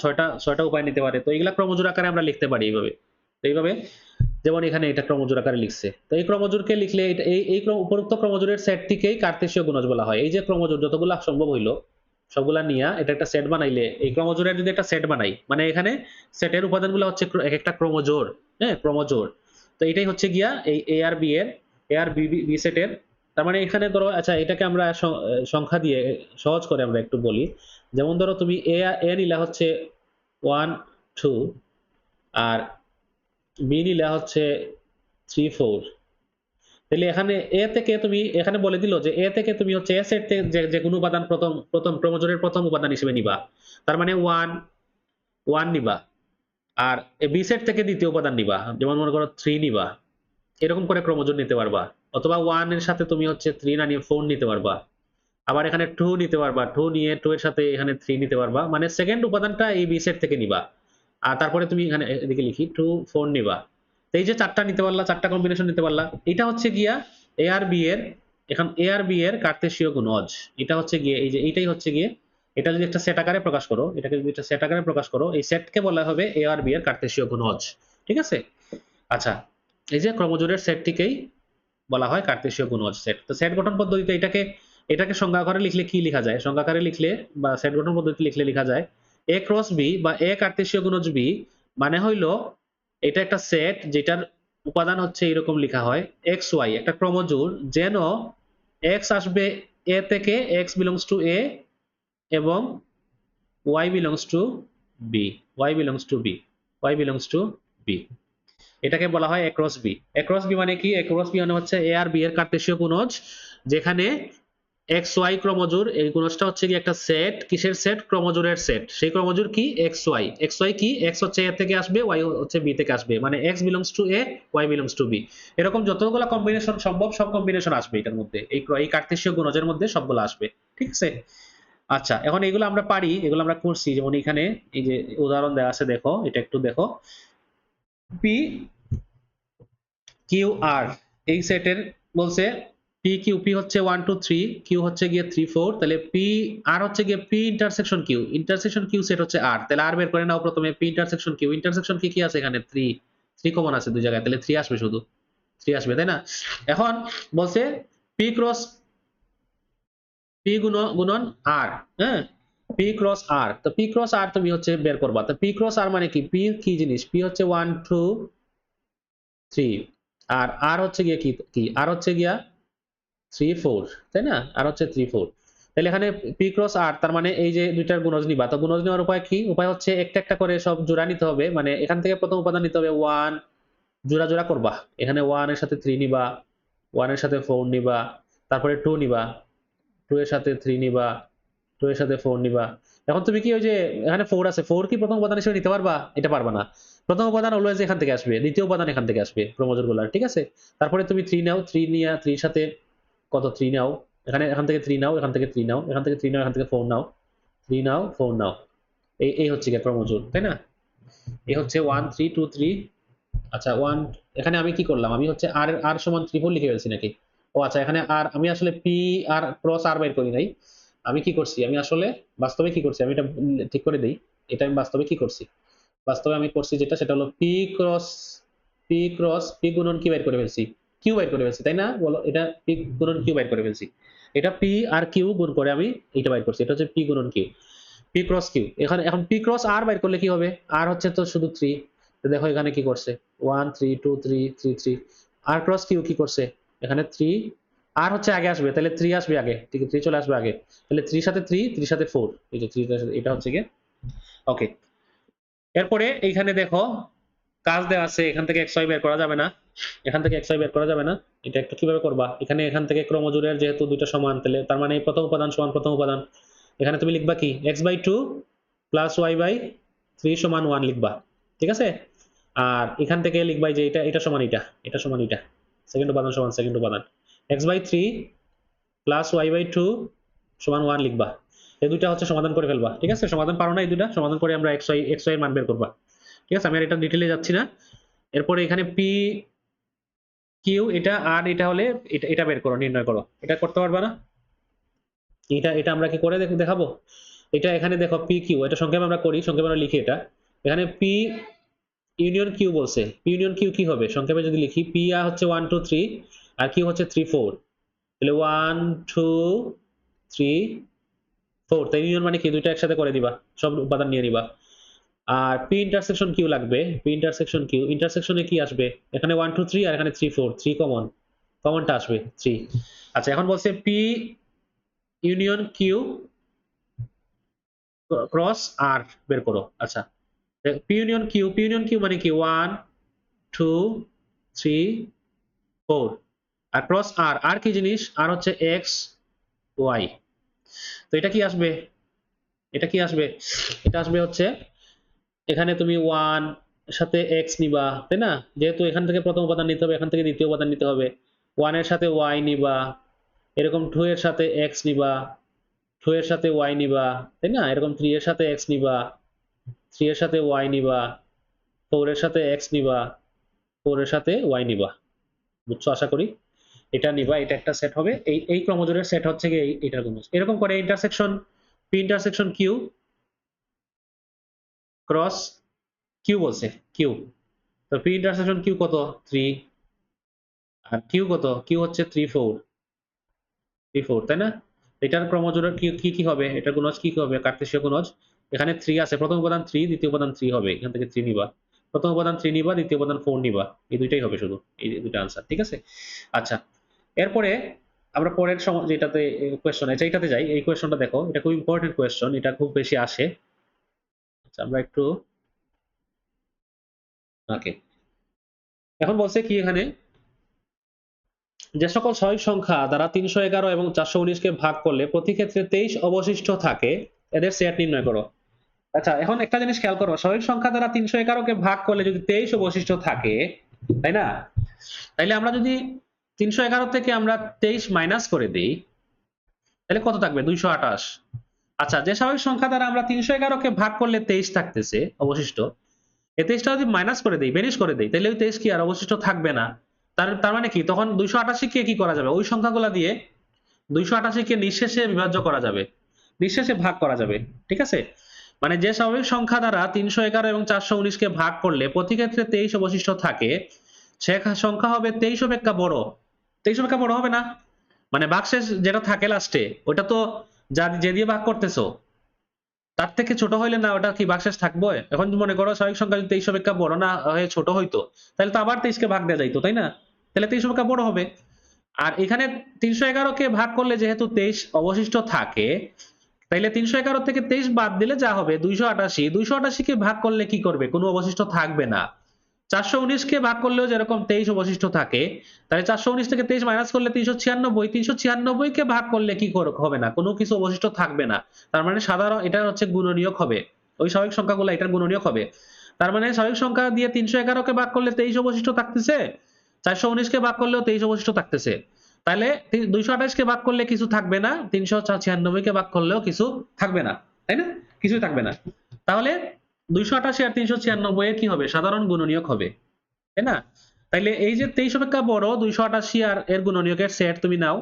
ছয়টা উপায় নিতে পারে। তো এইগুলা ক্রমজোড় আকারে আমরা লিখতে পারি এইভাবে। তো এইভাবে যেমন এখানে এটা ক্রমজোড় আকারে লিখছে, তো এই ক্রমজোড়কে লিখলে এই উপরোক্ত ক্রমজোড়ের সেটটিকেই কার্তেশীয় গুণজ বলা হয়। এই যে ক্রমজোড় যতগুলা সম্ভব হইলো সবগুলা নিয়ে এটা একটা সেট বানাইলে, এই ক্রমজোড়ের যদি একটা সেট বানাই, মানে এখানে সেটের উপাদানগুলো হচ্ছে এক একটা ক্রমজোড়, হ্যাঁ ক্রমজোড়। তো এটাই হচ্ছে গিয়া এই এ আর বি বি সেটের, তার মানে এখানে ধরো, আচ্ছা এটাকে আমরা সংখ্যা দিয়ে সহজ করে আমরা একটু বলি। যেমন ধরো তুমি এ নিলা হচ্ছে 1 2, আর বি নিলা হচ্ছে 3 4। তাহলে এখানে এ থেকে তুমি এখানে বলে দিল যে এ থেকে তুমি হচ্ছে এ সেট থেকে যে কোনো উপাদান প্রথম প্রথম ক্রমজোড়ের প্রথম উপাদান হিসেবে নিবা, তার মানে 1 1 নিবা, আর বি সেট থেকে দ্বিতীয় উপাদান নিবা, যেমন মনে করো 3 নিবা, এরকম করে ক্রমজোড় নিতে পারবা। অথবা 1 এর সাথে তুমি হচ্ছে 3 না নিয়ে 4 নিতে পারবা, আবার এখানে 2 নিতে পারবা, 2 নিয়ে 2 এর সাথে এখানে 3 নিতে পারবা, মানে সেকেন্ড উপাদানটা এই বি সেট থেকে নিবা। আর তারপরে তুমি এখানে এদিকে লিখি 2 4 নিবা। তো এই যে চারটা নিতে পারলা, চারটা কম্বিনেশন নিতে পারলা, এটা হচ্ছে গিয়া এ আর বি এর, এখন এ আর বি এর কার্তেশীয় গুণজ। এটা হচ্ছে গিয়ে এই যে এইটাই হচ্ছে গিয়ে, এটা যদি একটা সেট আকারে প্রকাশ করো, এটাকে যদি একটা সেট আকারে প্রকাশ করো, এই সেটকে বলা হবে এ আর বি এর কার্তেশীয় গুণজ। ঠিক আছে। আচ্ছা এই যে ক্রমজোড়ের সেটটিকেই বলা হয় কার্তেশীয় গুণজ সেট। তো সেট গঠন পদ্ধতিতে এটাকে সংজ্ঞা আকারে লিখলে কি লেখা যায়, সংজ্ঞা আকারে লিখলে বা সেট গঠন পদ্ধতি লিখলে লেখা যায় এ ক্রস বি বা এ কার্তেশীয় গুণজ বি, মানে হইলো এটা একটা সেট যেটার উপাদান হচ্ছে এরকম লেখা হয় এক্স ওয়াই, একটা ক্রমজোড় যেন এক্স আসবে এ থেকে, এক্স বিলংস টু এ, এবং y belongs to B, y belongs to B, y belongs to B, এটাকে বলা হয় অ্যাক্রস বি। অ্যাক্রস বি মানে কি, অ্যাক্রস বি মানে হচ্ছে এ আর বি এর কার্তেশীয় গুণজ, যেখানে এক্স ওয়াই ক্রমজোড়, এই গুণজটা হচ্ছে কি একটা সেট, কিসের সেট, ক্রমজোড়ের সেট। সেই ক্রমজোড় কি এক্স ওয়াই, এক্স ওয়াই কি, এক্স হচ্ছে এ থেকে আসবে, ওয়াই হচ্ছে বি থেকে আসবে, মানে x belongs to A, y belongs to B, এরকম যতগুলো কম্বিনেশন সম্ভব সব কম্বিনেশন আসবে এটার মধ্যে, এই কার্তেশীয় গুণজের মধ্যে সবগুলো আসবে। ঠিক আছে। আচ্ছা এখন এগুলো আমরা পারি, এগুলো আমরা করছি, যেমন এখানে এই যে উদাহরণ দেওয়া আছে দেখো, এটা একটু দেখো, পি কিউ আর এই সেটের বলছে পি কিউ, পি হচ্ছে 1 2 3, কিউ হচ্ছে গিয়ে 3 4, তাহলে পি আর হচ্ছে গিয়ে P intersection Q, intersection Q set হচ্ছে আর, তাহলে আর বের করে নাও প্রথমে। পি ইন্টারসেকশন কিউ, ইন্টারসেকশন কি কি আছে এখানে? 3 কমন আছে দুই জায়গায়, তাহলে 3 আসবে, শুধু 3 আসবে, তাই না? এখন বলছে পি ক্রস পি গুণন আর, হ্যাঁ, পি ক্রস আর, তো পি ক্রস আর তুমি হচ্ছে বের করবা। তো পি ক্রস আর মানে কি? পি কি জিনিস? পি হচ্ছে 1 2 3, আর আর হচ্ছে গিয়ে কি কি আর হচ্ছে গিয়া 3 4, তাই না? আর হচ্ছে 3 4, তাহলে এখানে পি ক্রস আর, তার মানে এই যে দুইটার গুণজ নিবা। তো গুণজ নেওয়ার উপায় কি? উপায় হচ্ছে একটা একটা করে সব জোড়া নিতে হবে, মানে এখান থেকে প্রথম উপাদান নিতে হবে 1, জোড়া জোড়া করবা। এখানে 1 এর সাথে 3 নিবা, 1 এর সাথে 4 নিবা, তারপরে 2 নিবা, 2 এর সাথে 3 নিবা, 2 এর সাথে 4 নিবা। এখন তুমি কি ওই যে এখানে 4 আছে, 4 কি প্রথম উপাদান হিসেবে নিতে পারবা? এটা পারবা না। প্রথম উপাদান অলওয়েজ এখান থেকে আসবে, দ্বিতীয় উপাদান এখান থেকে আসবে ক্রোমোজোম গুলার, ঠিক আছে? তারপরে তুমি 3 নাও, 3 নিয়া 3 এর সাথে কত 3 নাও, এখানে এখান থেকে 3 নাও, এখান থেকে 3 নাও, এখান থেকে 3 নাও, এখান থেকে 4 নাও, 3 নাও 4 নাও। এই এই হচ্ছে কি ক্রোমোজোম, তাই না? এই হচ্ছে 1 3 2 3। আচ্ছা 1, এখানে আমি কি করলাম? আমি হচ্ছে আর আর সমান 3 4 লিখে ফেলছি নাকি? ও আচ্ছা, এখানে আর আমি আসলে পি আর ক্রস আর বের করি নাই। আমি কি করছি? আমি আসলে বাস্তবে কি করছি? আমি এটা ঠিক করে দেই। এটা আমি বাস্তবে কি করছি? বাস্তবে আমি করছি যেটা, সেটা হলো পি গুণন কি বের করে ফেলছি? কিউ বের করে ফেলছি, তাই না? বলো, এটা পি গুণন কিউ বের করে ফেলছি। এটা পি আর কিউ গুণ করে আমি এটা বের করছি। এটা হচ্ছে পি গুণন কিউ, পি ক্রস কিউ। এখানে এখন পি ক্রস আর বের করলে কি হবে? আর হচ্ছে তো শুধু 3, তো দেখো এখানে কি করছে? 1 3 2 3 3 3। আর ক্রস কিউ কি করছে? এখানে 3, আর হচ্ছে আগে আসবে, তাহলে 3 আসবে আগে, ঠিক আছে? 3 চলে আসবে আগে, তাহলে 3 সাথে 3, 3 সাথে 4, এই যে 3 সাথে এটা হচ্ছে গিয়ে ওকে। এরপরে এইখানে দেখো কাজ দেওয়া আছে, এখান থেকে xy বের করা যাবে না, এখান থেকে xy বের করা যাবে না। এটা একটু কিভাবে করবা? এখানে এখান থেকে ক্রোমোজোমের যেহেতু দুইটা সমান, তাহলে তার মানে এই প্রথম উপাদান সমান প্রথম উপাদান। এখানে তুমি লিখবা কি? x/2 প্লাস y/3 সমান 1 লিখবা, ঠিক আছে? আর এখান থেকে লিখবা যে এটা এটা সমান এটা, এটা সমান এটা, সেকেন্ড উপাদান সমান সেকেন্ড উপাদান। x/3 প্লাস y/2 সমান 1 লিখবা। এই দুইটা হচ্ছে সমাধান করে ফেলবা, ঠিক আছে? সমাধান পারো না, এই দুইটা সমাধান করে আমরা xy এর মান বের করবা, ঠিক আছে? আমি আর এটা ডিটেইলে যাচ্ছি না। এরপরে এখানে পি কিউ এটা আর এটা হলে এটা এটা বের করো, নির্ণয় করো। এটা করতে পারবা না? এটা এটা আমরা কি করে দেখাবো? এটা এখানে দেখো পি কিউ, এটা সংক্ষেপে আমরা করি, সংক্ষেপে আমরা লিখি এটা। এখানে পি ইউনিয়ন কিউ বলছে, পি ইউনিয়ন কিউ কি হবে? সংক্ষেপে যদি লিখি, পি আর হচ্ছে 1 2 3 আর কিউ হচ্ছে 3 4, তাহলে 1 2 3 4, তাই ইউনিয়ন মানে কি? দুইটা একসাথে করে দিবা, সব উপাদান নিয়ে নিবা। আর পি ইন্টারসেকশন কিউ লাগবে, পি ইন্টারসেকশন কিউ, ইন্টারসেকশনে কি আসবে? এখানে 1 2 3 আর এখানে 3 4, 3 কমন, কমনটা আসবে 3। আচ্ছা এখন বলছে P union Q cross R বের করো। আচ্ছা P union Q, P union Q মানে কি? 1 2 3 4, আর ক্রস আর, আর কি জিনিস? আর হচ্ছে এক্স ওয়াই। তো এটা কি আসবে? এটা কি আসবে? এটা আসবে হচ্ছে এখানে তুমি 1 সাথে x নিবা, তাই না? যেহেতু এখান থেকে প্রথম উপাদান নিতে হবে, এখান থেকে দ্বিতীয় উপাদান নিতে হবে। 1 এর সাথে y নিবা, এরকম 2 এর সাথে x নিবা, 2 এর সাথে y নিবা, তাই না? এরকম 3 এর সাথে x নিবা, 3 এর সাথে y নিবা, 4 এর সাথে x নিবা, 4 এর সাথে y নিবা। বুঝছো আশা করি? এটা নিবা, এটা একটা সেট হবে। এই এই ক্রোমোজোমের সেট হচ্ছে কি এটার ক্রোমোজোম। এরকম করে intersection P intersection Q cross Q বলছে, কিউ। তো পি ইন্টারসেকশন কিউ কত? 3, আর কিউ কত? কিউ হচ্ছে 3 4, 3 4, তাই না? এটার ক্রোমোজোমের কি কি কি হবে? এটার গুণজ কি কি হবে? কার্তেশীয় গুণজ। এখানে 3 আছে, প্রথম উপাদান 3, দ্বিতীয় উপাদান 3 হবে, এখান থেকে 3 নিবা। প্রথম উপাদান 3 নিবা, দ্বিতীয় উপাদান 4 নিবা। এই দুইটাই হবে শুধু, এই দুইটা আনসার, ঠিক আছে? আচ্ছা এরপরে আমরা পরের যেটাতে কোয়েশ্চন আছে এইটাতে যাই। এই কোয়েশ্চনটা দেখো, এটা খুব ইম্পর্টেন্ট কোয়েশ্চন, এটা খুব বেশি আসে। আচ্ছা আমরা একটু ওকে, এখন বলছে কি এখানে, যে সকল স্বাভাবিক সংখ্যা দ্বারা 311 এবং 419 কে ভাগ করলে প্রতি ক্ষেত্রে 23 অবশিষ্ট থাকে, এদের সেট নির্ণয় করো। আচ্ছা এখন একটা জিনিস খেয়াল করো, স্বাভাবিক সংখ্যা দ্বারা 311 কে ভাগ করলে যদি 23 অবশিষ্ট থাকে, তাই না? তাইলে আমরা যদি 311 থেকে আমরা 23 মাইনাস করে দিই, তাহলে কত থাকবে? 228। আচ্ছা যে স্বাভাবিক সংখ্যা দ্বারা আমরা 311 কে ভাগ করলে 23 থাকতেছে অবশিষ্ট, এই 23টা যদি মাইনাস করে দেই, বেনিশ করে দেই, তাহলে ওই 23 কি আর অবশিষ্ট থাকবে না? তার মানে কি, তখন 288 কে কি করা যাবে, ওই সংখ্যাগুলা দিয়ে 288 কে নিঃশেষে বিভাজ্য করা যাবে, নিঃশেষে ভাগ করা যাবে, ঠিক আছে। মানে যে স্বাভাবিক সংখ্যা দ্বারা 311 এবং 419 কে ভাগ করলে প্রতি ক্ষেত্রে 23 অবশিষ্ট থাকে, সে সংখ্যা হবে 23 অপেক্ষা বড়। 23 অপেক্ষা বড় হবে না, মানে ভাগশেষ যেটা থাকে লাস্টে, ওটা তো যা যে দিয়ে ভাগ করতেছো তার থেকে ছোট হইলে না ওটা কি ভাগশেষ থাকবে? এখন মনে করো স্বাভাবিক সংখ্যা যদি 23 অপেক্ষা বড় না হয়ে ছোট হইতো, তাহলে তো আবার 23 কে ভাগ দেওয়া যাইতো, তাই না? তাহলে 23 অপেক্ষা বড় হবে। আর এখানে 311 কে ভাগ করলে যেহেতু 23 অবশিষ্ট থাকে, তাইলে 311 থেকে 23 বাদ দিলে যা হবে 288। 288 কে ভাগ করলে কি করবে, কোনো অবশিষ্ট থাকবে না। 419 কে ভাগ করলেও যেরকম 23 অবশিষ্ট থাকে, তাহলে 419 থেকে 23 মাইনাস করলে 396। 396 কে ভাগ করলে কি হবে না, কোনো কিছু অবশিষ্ট থাকবে না। তার মানে সাধারণ এটা হচ্ছে গুণনীয়ক হবে, ওই স্বাভাবিক সংখ্যাগুলো এটার গুণনীয়ক হবে। তার মানে স্বাভাবিক সংখ্যা দিয়ে 311 কে ভাগ করলে 23 অবশিষ্ট থাকতেছে, 419 কে ভাগ করলেও 23 অবশিষ্ট থাকতেছে। তাহলে 228 কে ভাগ করলে কিছু থাকবে না, 396 কে ভাগ করলেও কিছু থাকবে না, তাই না? কিছুই থাকবে না। তাহলে 288 আর 396 এর কি হবে, সাধারণ গুণনীয়ক হবে, তাই না? তাইলে এই যে 23 অপেক্ষা বড় 288 আর এর গুণনীয়কের সেট তুমি নাও।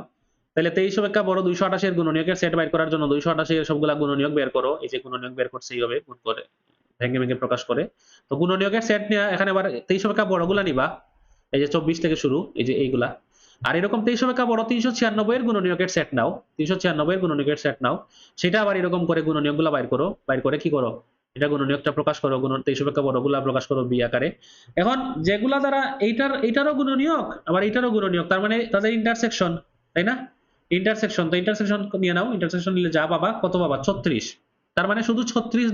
তাহলে 23 অপেক্ষা বড় 288 এর গুণনীয়কের সেট বের করার জন্য 288 এর সবগুলা গুণনীয়ক বের করো। এই যে গুণনীয়ক বের করছে এইভাবে গুণ করে ভেঙে ভেঙে প্রকাশ করে। তো গুণনীয়কের সেট নিয়ে এখানে আবার 23 অপেক্ষা বড়গুলা নিবা, এই যে 24 থেকে শুরু, এই যে এইগুলা। আর এরকম 23 অপেক্ষা বড় 396 এর গুণনীয়কের সেট নাও, 396 এর গুণনীয়কের সেট নাও, সেটা আবার এরকম করে গুণনীয়কগুলা বাইর করো, বাইর করে কি করো, এটা গুণনীয়কটা প্রকাশ করো, 23 অপেক্ষা বড়গুলা প্রকাশ করো বি আকারে। এখন যেগুলা দ্বারা এইটারও গুণনীয়ক আবার এইটারও গুণনীয়ক, তার মানে তাদের ইন্টারসেকশন, তাই না? ইন্টারসেকশন, তো ইন্টারসেকশন নিয়ে নাও, ইন্টারসেকশন নিলে যা পাবা, কত পাবা, 36। তার মানে শুধু 36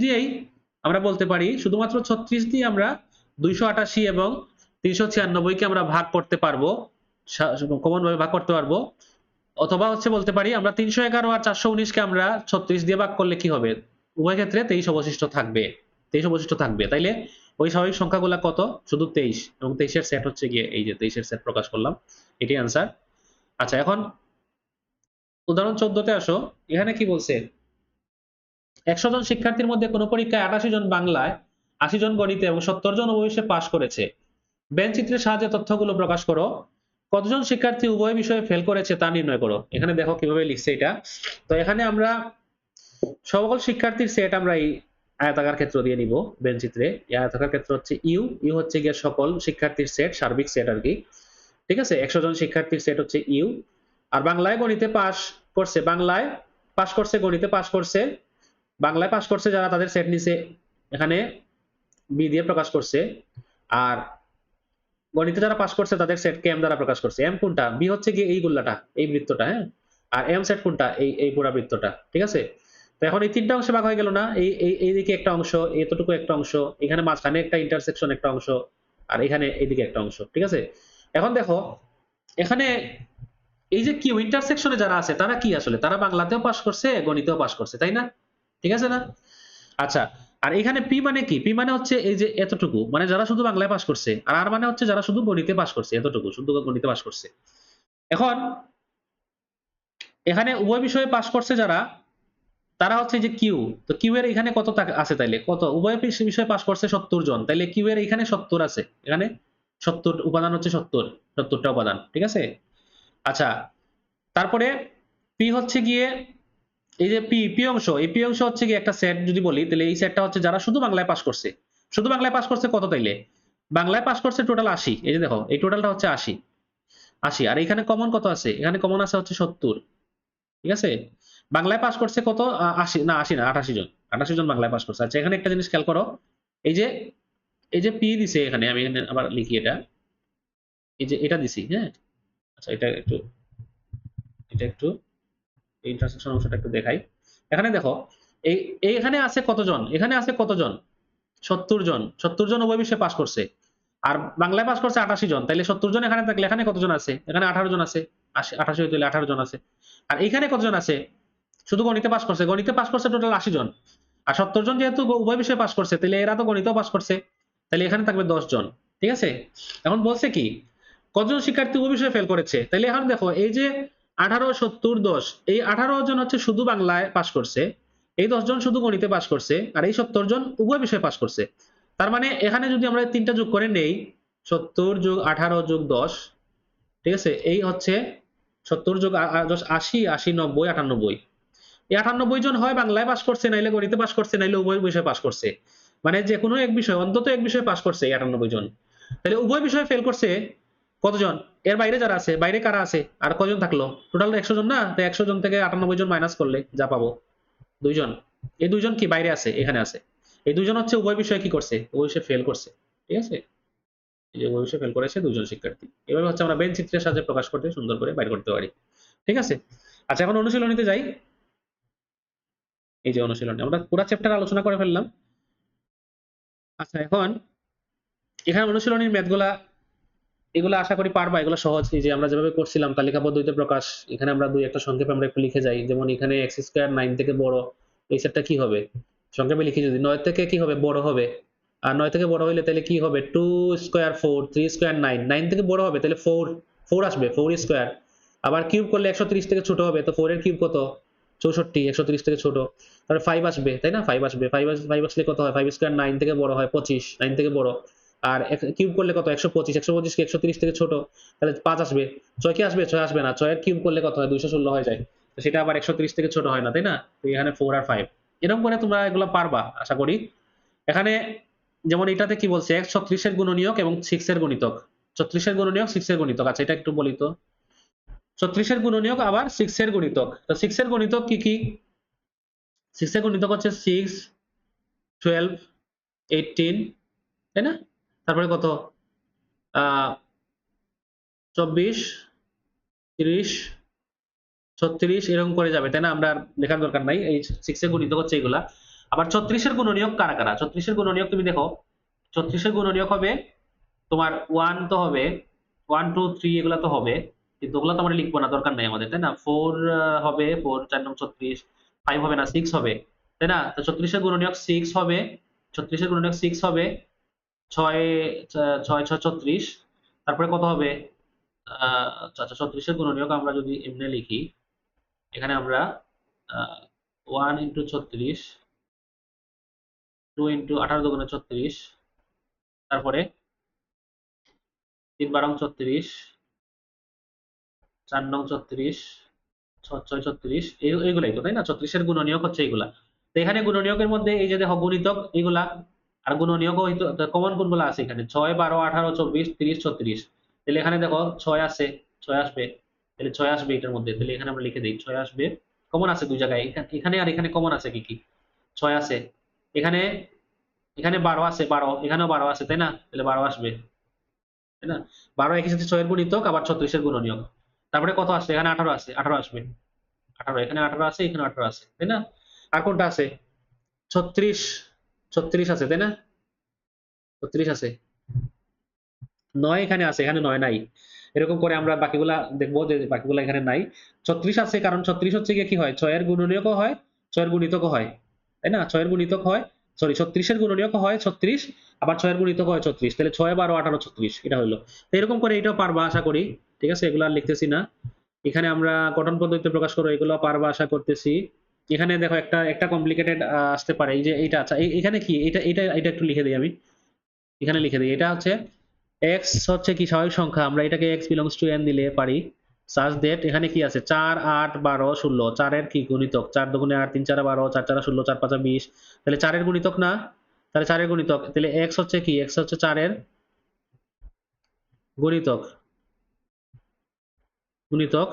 দিয়েই আমরা বলতে পারি, শুধুমাত্র 36 দিয়ে আমরা 288 এবং 396 কে আমরা ভাগ করতে পারবো, কমন ভাবে ভাগ করতে পারবো। অথবা হচ্ছে বলতে পারি আমরা 311 আর 419 কে আমরা 36 দিয়ে ভাগ করলে কি হবে, উভয় ক্ষেত্রে 23 অবশিষ্ট থাকবে, 23 অবশিষ্ট থাকবে। তাইলে ওই স্বাভাবিক সংখ্যাগুলা কত, শুধু 23, এবং 23 এর সেট হচ্ছে গিয়ে এই যে 23 এর সেট প্রকাশ করলাম, এটাই आंसर। আচ্ছা, এখন উদাহরণ 14 তে আসো। এখানে কি বলছে, 100 জন শিক্ষার্থীর মধ্যে কোনো পরীক্ষায় 88 জন বাংলায়, 80 জন গণিতে এবং 70 জন অবশ্যই পাশ করেছে। বেন চিত্রের সাহায্যে তথ্যগুলো প্রকাশ করো। কতজন শিক্ষার্থী উভয় বিষয়ে ফেল করেছে তা নির্ণয় করো। এখানে দেখো কিভাবে লিখছে এটা। তো এখানে আমরা সকল শিক্ষার্থীর সেট আমরা এই আয়তাকার ক্ষেত্র দিয়ে নিব। বেন চিত্রে এই আয়তাকার ক্ষেত্র হচ্ছে ইউ, ইউ হচ্ছে গিয়ে সকল শিক্ষার্থীর সেট, সার্বিক সেট আর কি, ঠিক আছে। 100 জন শিক্ষার্থীর সেট হচ্ছে ইউ। আর বাংলায় গণিতে পাস করছে, বাংলায় পাস করছে, গণিতে পাস করছে, বাংলায় পাস করছে যারা, তাদের সেট নিচে এখানে বি দিয়ে প্রকাশ করছে। আর গণিতে যারা পাস করছে তাদের সেট কে এম দ্বারা প্রকাশ করছে। এম কোনটা, বি হচ্ছে কি এই গোল্লাটা, এই বৃত্তটা, হ্যাঁ। আর এম সেট কোনটা, এই পুরো বৃত্তটা, ঠিক আছে। তো এখন এই তিনটা অংশে ভাগ হয়ে গেল না, এইদিকে একটা অংশ, এতটুকু একটা অংশ, এখানে মাঝখানে একটা ইন্টারসেকশন একটা অংশ, আর এখানে এইদিকে একটা অংশ, ঠিক আছে। এখন দেখো এখানে এই যে কিউ ইন্টারসেকশনে যারা আছে তারা কি, আসলে তারা বাংলাতেও পাস করছে, গণিতেও পাস করছে, তাই না? ঠিক আছে না? আচ্ছা, আর এখানে পি মানে কি, পি মানে হচ্ছে এই যে এতটুকু, মানে যারা শুধু বাংলায় পাস করছে, আর আর মানে হচ্ছে যারা শুধু গণিতে পাস করছে, এতটুকু শুধু গণিতে পাস করছে। এখন এখানে উভয় বিষয়ে পাস করছে যারা, তারা হচ্ছে যে কিউ। তো কিউ এর এখানে কত আছে, তাইলে কত, উভয় বিষয়ে পাস করছে 70 জন, তাইলে কিউ এর এখানে 70 আছে, এখানে 70 উপাদান হচ্ছে 70টা উপাদান, ঠিক আছে। আচ্ছা, তারপরে পি হচ্ছে গিয়ে এই যে পি অংশ, এই পি অংশ হচ্ছে গিয়ে একটা সেট যদি বলি, তাহলে এই সেটটা হচ্ছে যারা শুধু বাংলায় পাস করছে, শুধু বাংলায় পাস করছে কত, তাইলে বাংলায় পাস করছে টোটাল 80, এই যে দেখো এই টোটালটা হচ্ছে 80, আর এখানে কমন কত আছে, এখানে কমন আছে হচ্ছে 70, ঠিক আছে। বাংলায় পাস করছে কত, 80 না, 80 না, 88 জন, 88 জন বাংলায় পাস করছে। আচ্ছা, এখানে একটা জিনিস খেয়াল করো, এই যে পি দিছে, এখানে আমি এখানে আবার লিখি এটা, এই যে এটা দিছি, হ্যাঁ। আচ্ছা, এটা একটু ইন্টারসেকশন অংশটা একটু দেখাই। এখানে দেখো এই এখানে আছে কতজন, এখানে আছে কতজন, 70 জন, 70 জন উভয় বিষয়ে পাস করছে। আর বাংলায় পাস করছে 88 জন, তাইলে 70 জন এখানে থাকলে এখানে কতজন আছে, এখানে 18 জন আছে, 88 হইতে হলে 18 জন আছে। আর এখানে কতজন আছে, শুধু গণিতে পাস করছে, গণিতে পাস করছে টোটাল 80 জন। আর 70 জন যেহেতু উভয় বিষয়ে পাস করছে, তাহলে এরা তো গণিতেও পাস করছে, তাহলে এখানে থাকবে 10 জন, ঠিক আছে। এখন বলছে কি, কতজন শিক্ষার্থী উভয় বিষয়ে ফেল করেছে, তাহলে এখন দেখো এই যে 18, 70, 10, এই 18 জন হচ্ছে শুধু বাংলায় পাস করছে, এই 10 জন শুধু গণিতে পাস করছে, আর এই 70 জন উভয় বিষয়ে পাস করছে। তার মানে এখানে যদি আমরা তিনটা যোগ করে নেই, 70 যোগ 18 যোগ 10, ঠিক আছে, এই হচ্ছে 70 যোগ 80, 80, 90, 98। এই 98 জন হয় বাংলায় পাস করছে, নাইলে গণিতে পাস করছে, নাইলে উভয় বিষয়ে পাস করছে। মানে যে কোনো এক বিষয়, অন্তত এক বিষয়ে পাস করছে এই 98 জন। তাহলে উভয় বিষয়ে ফেল করছে কতজন? এর বাইরে যারা আছে, বাইরে কারা আছে? আর কজন থাকলো? টোটাল 100 জন না? তো 100 জন থেকে 98 জন মাইনাস করলে যা পাবো 2 জন। এই 2 জন কি বাইরে আছে? এখানে আছে। এই 2 জন হচ্ছে উভয় বিষয়ে কি করছে? উভয় বিষয়ে ফেল করছে। ঠিক আছে? এই যে উভয় বিষয়ে ফেল করেছে 2 জন শিক্ষার্থী। এভাবে হচ্ছে আমরা বেন চিত্রের সাহায্যে প্রকাশ করতে সুন্দর করে বাইর করতে পারি। ঠিক আছে? আচ্ছা, এখন অনুশীলনীতে যাই। এই যে অনুশীলনী, আমরা পুরো চ্যাপ্টার আলোচনা করে ফেললাম। আচ্ছা, এখন এখানে অনুশীলনীর ম্যাথগুলা, এগুলো আশা করি পারবা, এগুলো সহজ। এই যে আমরা যেভাবে করছিলাম তালিকা পদ্ধতিতে প্রকাশ, এখানে আমরা দুই একটা সংক্ষেপে আমরা একটু লিখে যাই। যেমন এখানে এক্স স্কোয়ার 9 থেকে বড়, এই সেটটা কি হবে? সংক্ষেপে লিখি, যদি 9 থেকে কি হবে? বড় হবে। আর 9 থেকে বড় হইলে তাহলে কি হবে? 2 স্কোয়ার 4, 3 স্কোয়ার 9, 9 থেকে বড় হবে তাহলে 4 আসবে, 4 স্কোয়ার। আবার কিউব করলে 130 থেকে ছোট হবে, তো 4 এর কিউব কত? 64, 130 থেকে ছোট। তাহলে 5 আসবে, তাই না? 5 আসবে, 5 আসলে কত হয়? 5 স্কোয়ার 9 থেকে বড় হয় 25, 9 থেকে বড়। আর কিউব করলে কত? 125, 125 কি 130 থেকে ছোট, তাহলে 5 আসবে। 6 কি আসবে? 6 আসবে না, 6 এর কিউব করলে কত হয়? 216 হয়ে যায়। তো সেটা আবার 130 থেকে ছোট হয় না, তাই না? তো এখানে 4 আর 5, এরকম করে তোমরা এগুলো পারবা আশা করি। এখানে যেমন এটাতে কি বলছে? x 36 এর গুণনীয়ক এবং 6 এর গুণিতক। 36 এর গুণনীয়ক, 6 এর গুণিতক। আচ্ছা, এটা একটু বলি তো। 36 এর গুণনীয়ক আবার 6 এর গুণিতক। তো 6 এর গুণিতক কি কি? 6 এর গুণিতক হচ্ছে 6, 12, 18, তাই না? তারপরে কত? 24, 30, 36, এরকম করে যাবে, তাই না? আমরা আর লেখার দরকার নাই, এই 6 এর গুণিতক হচ্ছে এগুলা। আবার 36 এর গুণনীয়ক কারা কারা? 36 এর গুণনীয়ক তুমি দেখো, 36 এর গুণনীয়ক হবে তোমার 1 তো হবে, 1 2 3 এগুলা তো হবে, কিন্তু ওগুলা তো আমরা লিখবো না, দরকার নাই আমাদের, তাই না? 4 হবে, 4 4 নং 36, 5 হবে না, 6 হবে, তাই না? তো 36 এর গুণনীয়ক 6 হবে, 36 এর গুণনীয়ক 6 হবে, 6 6 6 36। তারপরে কত হবে? আচ্ছা, 36 এর গুণনীয়ক আমরা যদি এমনি লিখি, এখানে আমরা 1 ইন্টু 36, 2 ইন্টু 18 দুগুণে 36, তারপরে 3 12 36, 4 নং 36, 6 6 36, এইগুলাই তো, তাই না? 36 এর গুণনীয়ক হচ্ছে এইগুলা। তো এখানে গুণনীয়কের মধ্যে এই যে দেখো গুণিতক এইগুলা, আর গুণনীয়ক হয়তো কমন কোনগুলো আছে এখানে? 6 12 18 24 30 36। তাহলে এখানে দেখো 6 আছে, 6 আসবে, তাহলে 6 আসবে এটার মধ্যে, তাহলে এখানে আমরা লিখে দিই 6 আসবে। কমন আছে দুই জায়গায়, এখানে আর এখানে কমন আছে কি কি? 6 আছে এখানে, এখানে 12 আছে, 12 এখানেও 12 আছে, তাই না? তাহলে 12 আসবে, তাই না? 12 একই সাথে 6 এর গুণিতক আবার 36 এর গুণনীয়ক। তারপরে কত আসছে? এখানে 18 আছে, 18 আসবে, 18, এখানে 18 আছে, এখানে 18 আছে, তাই না? আর কোনটা আছে? 36, 36 আছে, তাই না? 36 আছে। 9 এখানে আছে, এখানে 9 নাই। এরকম করে আমরা বাকিগুলা দেখবো যে বাকিগুলা এখানে নাই। 36 আছে, কারণ 36 হচ্ছে গিয়ে কি হয়? 6 এর গুণনীয়কও হয়, 6 এর গুণিতকও হয়, তাই না? 6 এর গুণিতক হয়, সরি 36 এর গুণনীয়ক হয় 36, আবার 6 এর গুণিতক হয় 36, তাহলে 6 12 18 36, এটা হলো। তো এরকম করে এটাও পারবা আশা করি। ঠিক আছে, এগুলো আর লিখতেছি না। এখানে আমরা গঠন পদ্ধতিতে প্রকাশ করবো, এগুলো পারবা আশা করতেছি। এখানে দেখো একটা একটা কমপ্লিকেটেড আসতে পারে, এই যে এইটা। আচ্ছা, এখানে কি এটা এটা এটা একটু লিখে দিই আমি, এখানে লিখে দিই। এটা হচ্ছে x হচ্ছে কি স্বাভাবিক সংখ্যা, আমরা এটাকে x belongs to n দিলে পারি। সাজ দ্যাট এখানে কি আছে? 4 8 12 16, 4 এর কি গুণিতক? 4 দুগুণে 8, 3 4 12, 4 4 16, 4 5 20, তাহলে 4 এর গুণিতক না? তাহলে 4 এর গুণিতক, তাহলে x হচ্ছে কি? x হচ্ছে 4 এর গুণিতক, গুণিতক।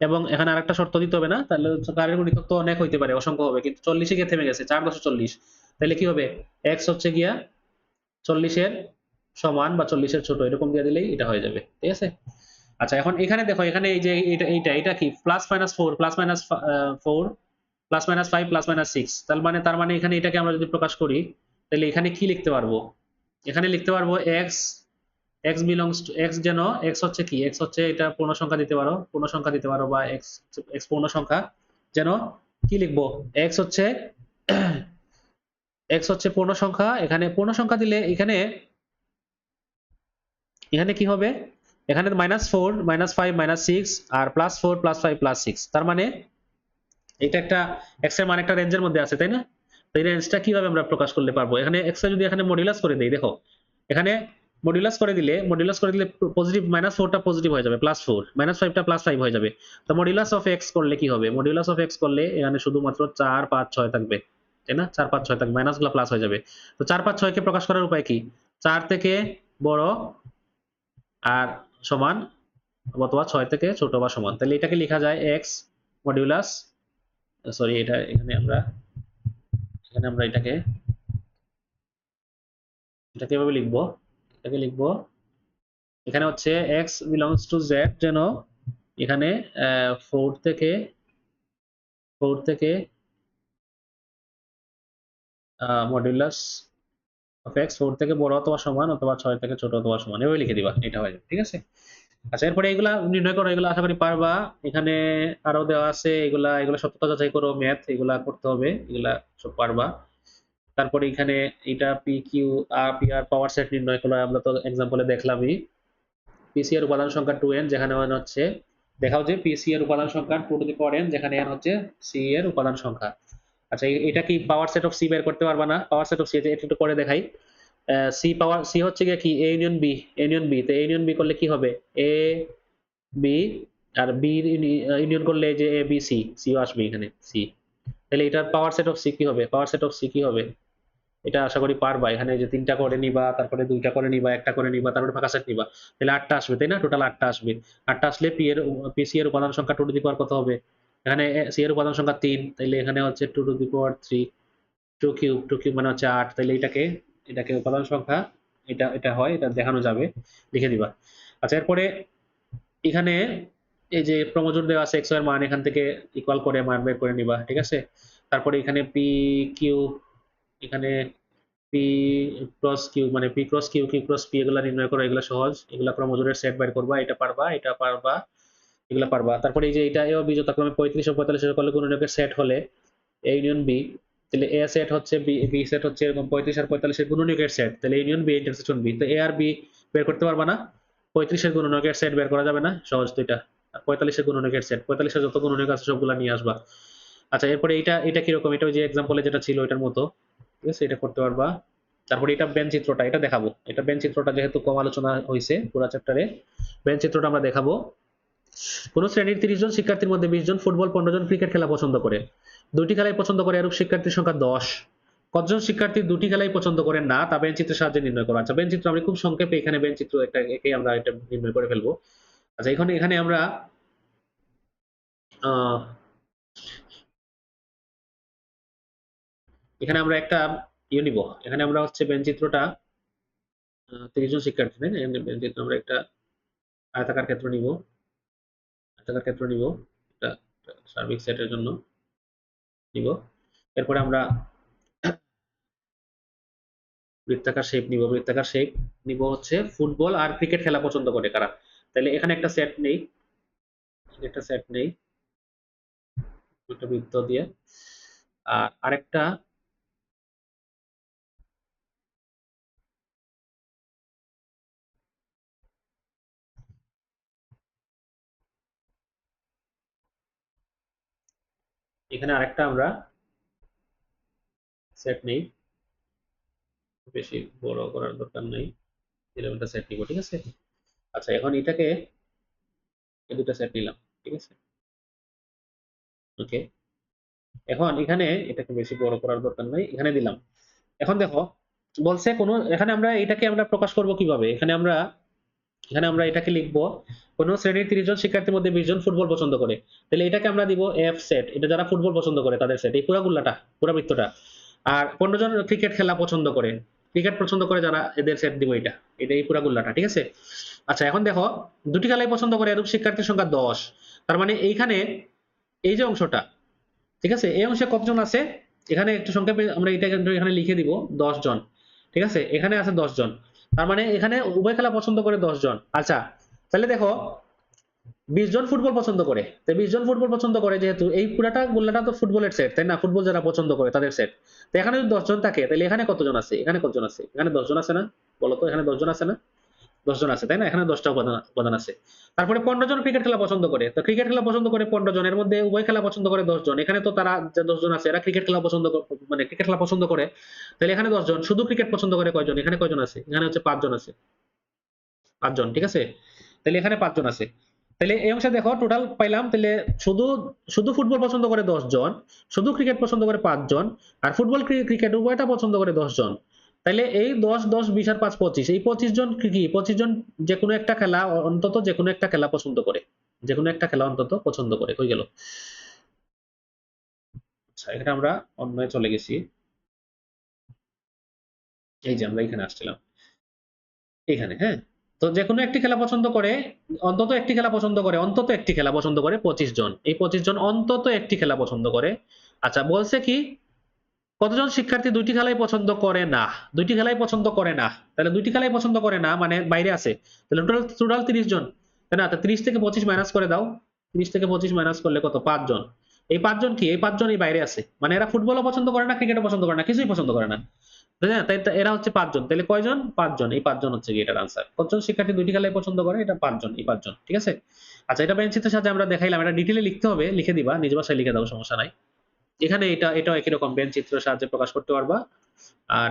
এবং এখানে আরেকটা শর্ত দিতে হবে না, তাহলে 4 এর গুণিতক তো অনেক হইতে পারে, অসংখ্য হবে, কিন্তু 40 এ গিয়ে থেমে গেছে, 4 10 40। তাহলে কি হবে? x হচ্ছে গিয়া 40 এর সমান বা 40 এর ছোট, এরকম দিয়ে দিলেই এটা হয়ে যাবে। ঠিক আছে? আচ্ছা, এখন এখানে দেখো, এখানে এই যে এটা কি? Plus minus 4, plus minus 4, plus minus 5, plus minus 6। তার মানে এখানে এটাকে আমরা যদি প্রকাশ করি, তাহলে এখানে কি লিখতে পারবো? এখানে লিখতে পারবো x belongs to x, যেন x হচ্ছে কি? x হচ্ছে এটা পূর্ণ সংখ্যা দিতে পারো, পূর্ণ সংখ্যা দিতে পারো, বা x পূর্ণ সংখ্যা, যেন কি লিখবো? x হচ্ছে x হচ্ছে পূর্ণ সংখ্যা। এখানে পূর্ণ সংখ্যা দিলে এখানে এখানে কি হবে? এখানে -4, -5, -6, আর +4, +5, +6। তার মানে এটা একটা x এর মান একটা রেঞ্জের মধ্যে আছে, তাই না? তো এই রেঞ্জটা কিভাবে আমরা প্রকাশ করতে পারবো? এখানে x এর যদি এখানে মডুলাস করে দেই, দেখো এখানে মডুলাস করে দিলে পজিটিভ -4টা পজিটিভ হয়ে যাবে, +4, -5টা +5 হয়ে যাবে। তো মডুলাস অফ এক্স করলে কি হবে? মডুলাস অফ এক্স করলে এখানে শুধুমাত্র 4, 5, 6 থাকবে, তাই না? 4, 5, 6 থাকবে, মাইনাসগুলো প্লাস হয়ে যাবে। তো 4, 5, 6 কে প্রকাশ করার উপায় কি? 4 থেকে বড় আর সমান অথবা 6 থেকে ছোট বা সমান। তাহলে এটাকে লেখা যায় x মডুলাস, সরি এটা এখানে আমরা এটাকে এভাবে লিখবো, এখানে হচ্ছে x belongs to z, যেন এখানে 4 থেকে মডুলাস অফ x 4 থেকে বড় অথবা সমান অথবা 6 থেকে ছোট অথবা সমান, এভাবে লিখে দিবা, এটা হয়ে যাবে, ঠিক আছে? আচ্ছা, এরপরে এগুলা নির্ণয় করো, এগুলা আশা করি পারবা। এখানে আরো দেওয়া আছে, এগুলা সত্যতা যাচাই করো, ম্যাথ এগুলা করতে হবে, এগুলা সব পারবা। তারপরে এখানে এটা P Q R P R power set নির্ণয় করা আমরা তো এক্সাম্পলে দেখলামই। পিসি এর উপাদান সংখ্যা 2n, যেখানে n হচ্ছে, দেখাও যে পিসি এর উপাদান সংখ্যা 2 টু দি পাওয়ার n, যেখানে n হচ্ছে সি এর উপাদান সংখ্যা। আচ্ছা, এটা কি পাওয়ার সেট অফ সি বের করতে পারবা না? পাওয়ার সেট অফ সি একটু করে দেখাই। সি হচ্ছে কি এ ইউনিয়ন বি, তো এ ইউনিয়ন বি করলে কি হবে? এ বি, আর বি ইউনিয়ন করলে যে এ বি সি, সিও আসবে এখানে, সি। তাহলে এটার পাওয়ার সেট অফ সি কি হবে? এটা আশা করি পারবা। এখানে যে 3টা করে নিবা, তারপরে 2টা করে নিবা, একটা করে নিবা, তারপরে ফাঁকা সেট নিবা, তাহলে 8টা আসবে, তাই না? টোটাল 8টা আসবে। 8টা আসলে পিসি এর উপাদান সংখ্যা 2 টু দি পাওয়ার কত হবে? এখানে সি এর উপাদান সংখ্যা 3, তাহলে এখানে হচ্ছে 2 টু দি পাওয়ার 3, 2 কিউব মানে হচ্ছে 8। তাহলে এটাকে উপাদান সংখ্যা, এটা হয়, এটা দেখানো যাবে, লিখে দিবা। আচ্ছা, এরপরে এখানে এই যে ক্রমজোড় দেওয়া আছে, x এর মান এখান থেকে ইকুয়াল করে মান বের করে নিবা, ঠিক আছে? তারপরে এখানে পি কিউ, এখানে পি ক্রস কিউ মানে P cross Q, Q cross P, এগুলা নির্ণয় করা, এগুলা সহজ, এগুলা ক্রমজোড়ের সেট বের করবা, এটা পারবা, এগুলা পারবা। তারপরে এই যে এটা এ ও বি যথাক্রমে 35 ও 45 এর করলে গুণনীয়কের সেট হলে এ ইউনিয়ন বি, তাহলে এ সেট হচ্ছে বি সেট হচ্ছে এরকম 35 আর 45 এর গুণনীয়কের সেট, তাহলে ইউনিয়ন বি ইন্টারসেকশন বি। তো এ আর বি বের করতে পারবা না? 35 এর গুণনীয়কের সেট বের করা যাবে না? সহজ তো এটা। আর 45 এর গুণনীয়কের সেট, 45 এর যত গুণনীয়ক আছে সবগুলা নিয়ে আসবা। আচ্ছা, এরপরে এটা কিরকম? এটা ওই যে এক্সাম্পলে যেটা ছিল ওইটার মতো, ঠিক আছে? এটা করতে পারবা। তারপরে এটা বেন চিত্রটা, এটা দেখাবো। এটা বেন চিত্রটা যেহেতু কম আলোচনা হয়েছে পুরো চ্যাপ্টারে, বেন চিত্রটা আমরা দেখাবো। কোন শ্রেণীর 30 জন শিক্ষার্থীর মধ্যে 20 জন ফুটবল, 15 জন ক্রিকেট খেলা পছন্দ করে। দুটি খেলাই পছন্দ করে এরূপ শিক্ষার্থীর সংখ্যা 10। কতজন শিক্ষার্থী দুটি খেলাই পছন্দ করে না, তা বেন চিত্রের সাহায্যে নির্ণয় করো। আচ্ছা, বেন চিত্র আমরা খুব সংক্ষেপে, এখানে বেন চিত্র একেই আমরা এটা নির্ণয় করে ফেলবো। আচ্ছা, এখানে আমরা একটা নিব। এখানে আমরা হচ্ছে বেন চিত্রটা 30 জন শিক্ষার্থী, তাই না? বেন চিত্র আমরা একটা আয়তাকার ক্ষেত্র নিব, এটা সার্বিক সেটের জন্য নিব। এরপরে আমরা বৃত্তাকার শেপ নিব হচ্ছে ফুটবল আর ক্রিকেট খেলা পছন্দ করে কারা। তাহলে এখানে একটা সেট নেই, একটা বৃত্ত দিয়ে, আর আরেকটা এখানে আরেকটা আমরা সেট নেই, বেশি বড় করার দরকার নেই, এরকম একটা সেট নিব, ঠিক আছে? আচ্ছা, এখন এটাকে এই দুটো সেট নিলাম, ঠিক আছে? ওকে, এখন এখানে এটাকে বেশি বড় করার দরকার নাই, এখানে দিলাম। এখন দেখো, বলছে এখানে আমরা এটাকে আমরা প্রকাশ করব কিভাবে? এখানে আমরা এটাকে লিখবো, কোন শ্রেণীর 30 জন শিক্ষার্থীর মধ্যে 20 জন ফুটবল পছন্দ করে। তাহলে এটাকে আমরা দিব এফ সেট, এটা যারা ফুটবল পছন্দ করে তাদের সেট, এই পুরা বৃত্তটা। আর 15 জন ক্রিকেট খেলা পছন্দ করে, যারা, এদের সেট দিব এটা, এই পুরা গুল্লাটা, ঠিক আছে? আচ্ছা, এখন দেখো, দুটি খেলাই পছন্দ করে এরূপ শিক্ষার্থীর সংখ্যা 10। তার মানে এইখানে এই যে অংশটা, ঠিক আছে, এই অংশে কতজন আছে? এখানে একটু সংক্ষেপে আমরা এটা এখানে লিখে দিব 10 জন, ঠিক আছে? এখানে আছে 10 জন, তার মানে এখানে উভয় খেলা পছন্দ করে 10 জন। আচ্ছা, তাহলে দেখো 20 জন ফুটবল পছন্দ করে, তো 20 জন ফুটবল পছন্দ করে, যেহেতু এই পুরাটা গোল্লাটা তো ফুটবলের সেট, তাই না? ফুটবল যারা পছন্দ করে তাদের সেট। তো এখানে যদি 10 জন থাকে, তাহলে এখানে কতজন আছে? এখানে 10 জন আছে না? বলো তো, এখানে 10 জন আছে না? 10 জন আছে, তাই না? এখানে 10টা উপাদান আছে। তারপরে 15 জন ক্রিকেট খেলা পছন্দ করে, তো ক্রিকেট খেলা পছন্দ করে 15 জন, এর মধ্যে উভয় খেলা পছন্দ করে 10 জন। এখানে তো তারা যে 10 জন আছে, এরা ক্রিকেট খেলা পছন্দ করে, তাহলে এখানে 10 জন। শুধু ক্রিকেট পছন্দ করে কয়জন? এখানে কয়জন আছে? এখানে হচ্ছে 5 জন আছে, 5 জন, ঠিক আছে? তাহলে এখানে 5 জন আছে। তাহলে এই অংশে দেখো টোটাল পাইলাম, তাহলে শুধু শুধু ফুটবল পছন্দ করে 10 জন, শুধু ক্রিকেট পছন্দ করে 5 জন, আর ফুটবল ক্রিকেট উভয়টা পছন্দ করে 10 জন। তাহলে এই 10 10 20 আর 5 25, এই 25 জন কি 25 জন যে কোনো একটা খেলা অন্তত যে কোনো একটা খেলা পছন্দ করে, যে কোনো একটা খেলা অন্তত পছন্দ করে। কই গেল? আচ্ছা, এখানে আমরা অন্যে চলে গেছি। এই যে আমরা এখানে আসছিলাম, এখানে, হ্যাঁ। তো যে কোনো একটি খেলা পছন্দ করে, অন্তত একটি খেলা পছন্দ করে, অন্তত একটি খেলা পছন্দ করে 25 জন। এই 25 জন অন্তত একটি খেলা পছন্দ করে। আচ্ছা, বলছে কি কতজন শিক্ষার্থী দুইটি খেলাই পছন্দ করে না? দুইটি খেলাই পছন্দ করে না। তাহলে দুইটি খেলাই পছন্দ করে না মানে বাইরে আছে। তাহলে টোটাল 30 জন, তাই না? তো 30 থেকে 25 মাইনাস করে দাও। 30 থেকে 25 মাইনাস করলে কত? 5 জন। এই 5 জন কি? এই 5 জন এই বাইরে আছে। মানে এরা ফুটবলও পছন্দ করে না, ক্রিকেটও পছন্দ করে না, কিছুই পছন্দ করে না। তাই না? তাই এরা হচ্ছে 5 জন। তাহলে কয়জন? 5 জন। এই 5 জন হচ্ছে কি এটার আনসার। কতজন শিক্ষার্থী দুইটি খেলাই পছন্দ করে? এটা 5 জন। এই 5 জন। ঠিক আছে? আচ্ছা, এটা বেঞ্চিতের সাথে আমরা দেখাইলাম। এটা ডিটেইলে লিখতে হবে, লিখে দিবা। নিজ ভাষায় লিখে দাও, সমস্যা নাই। এখানে এটাও একই রকম বেঞ্চ চিত্রের সাহায্যে প্রকাশ করতে পারবা। আর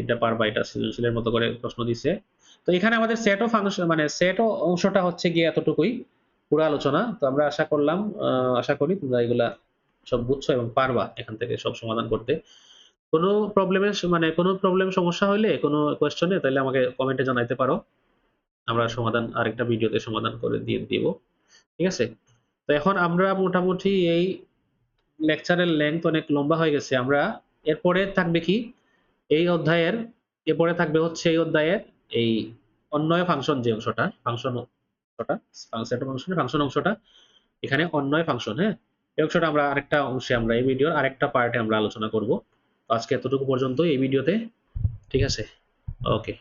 এটা পারবা, এটা সৃজনশীলের মতো করে প্রশ্ন দিছে। তো এখানে আমাদের সেট ও ফাংশন মানে সেট ও অংশটা হচ্ছে গিয়ে এতটুকুই পুরো আলোচনা। তো আমরা আশা করলাম, আশা করি তোমরা এগুলা সব বুঝছো এবং পারবা এখান থেকে সব সমাধান করতে। কোনো প্রবলেমের মানে কোনো প্রবলেম সমস্যা হইলে কোনো কোয়েশ্চনে তাহলে আমাকে কমেন্টে জানাইতে পারো। আমরা সমাধান আরেকটা ভিডিওতে সমাধান করে দিয়ে দিব। ঠিক আছে? তো এখন আমরা মোটামুটি এই লেকচারের লেংথ অনেক লম্বা হয়ে গেছে। আমরা এরপরে থাকবে কি এই অধ্যায়ের, এরপরে থাকবে হচ্ছে এই অধ্যায়ের এই অন্বয় ফাংশন যে অংশটা, ফাংশন অংশটা, সেট ফাংশনের ফাংশন অংশটা, এখানে অন্বয় ফাংশন, হ্যাঁ। এই অংশটা আমরা আরেকটা অংশে, আমরা এই ভিডিওর আরেকটা পার্টে আমরা আলোচনা করব। আজকে এতটুকু পর্যন্ত এই ভিডিওতে। ঠিক আছে? ওকে।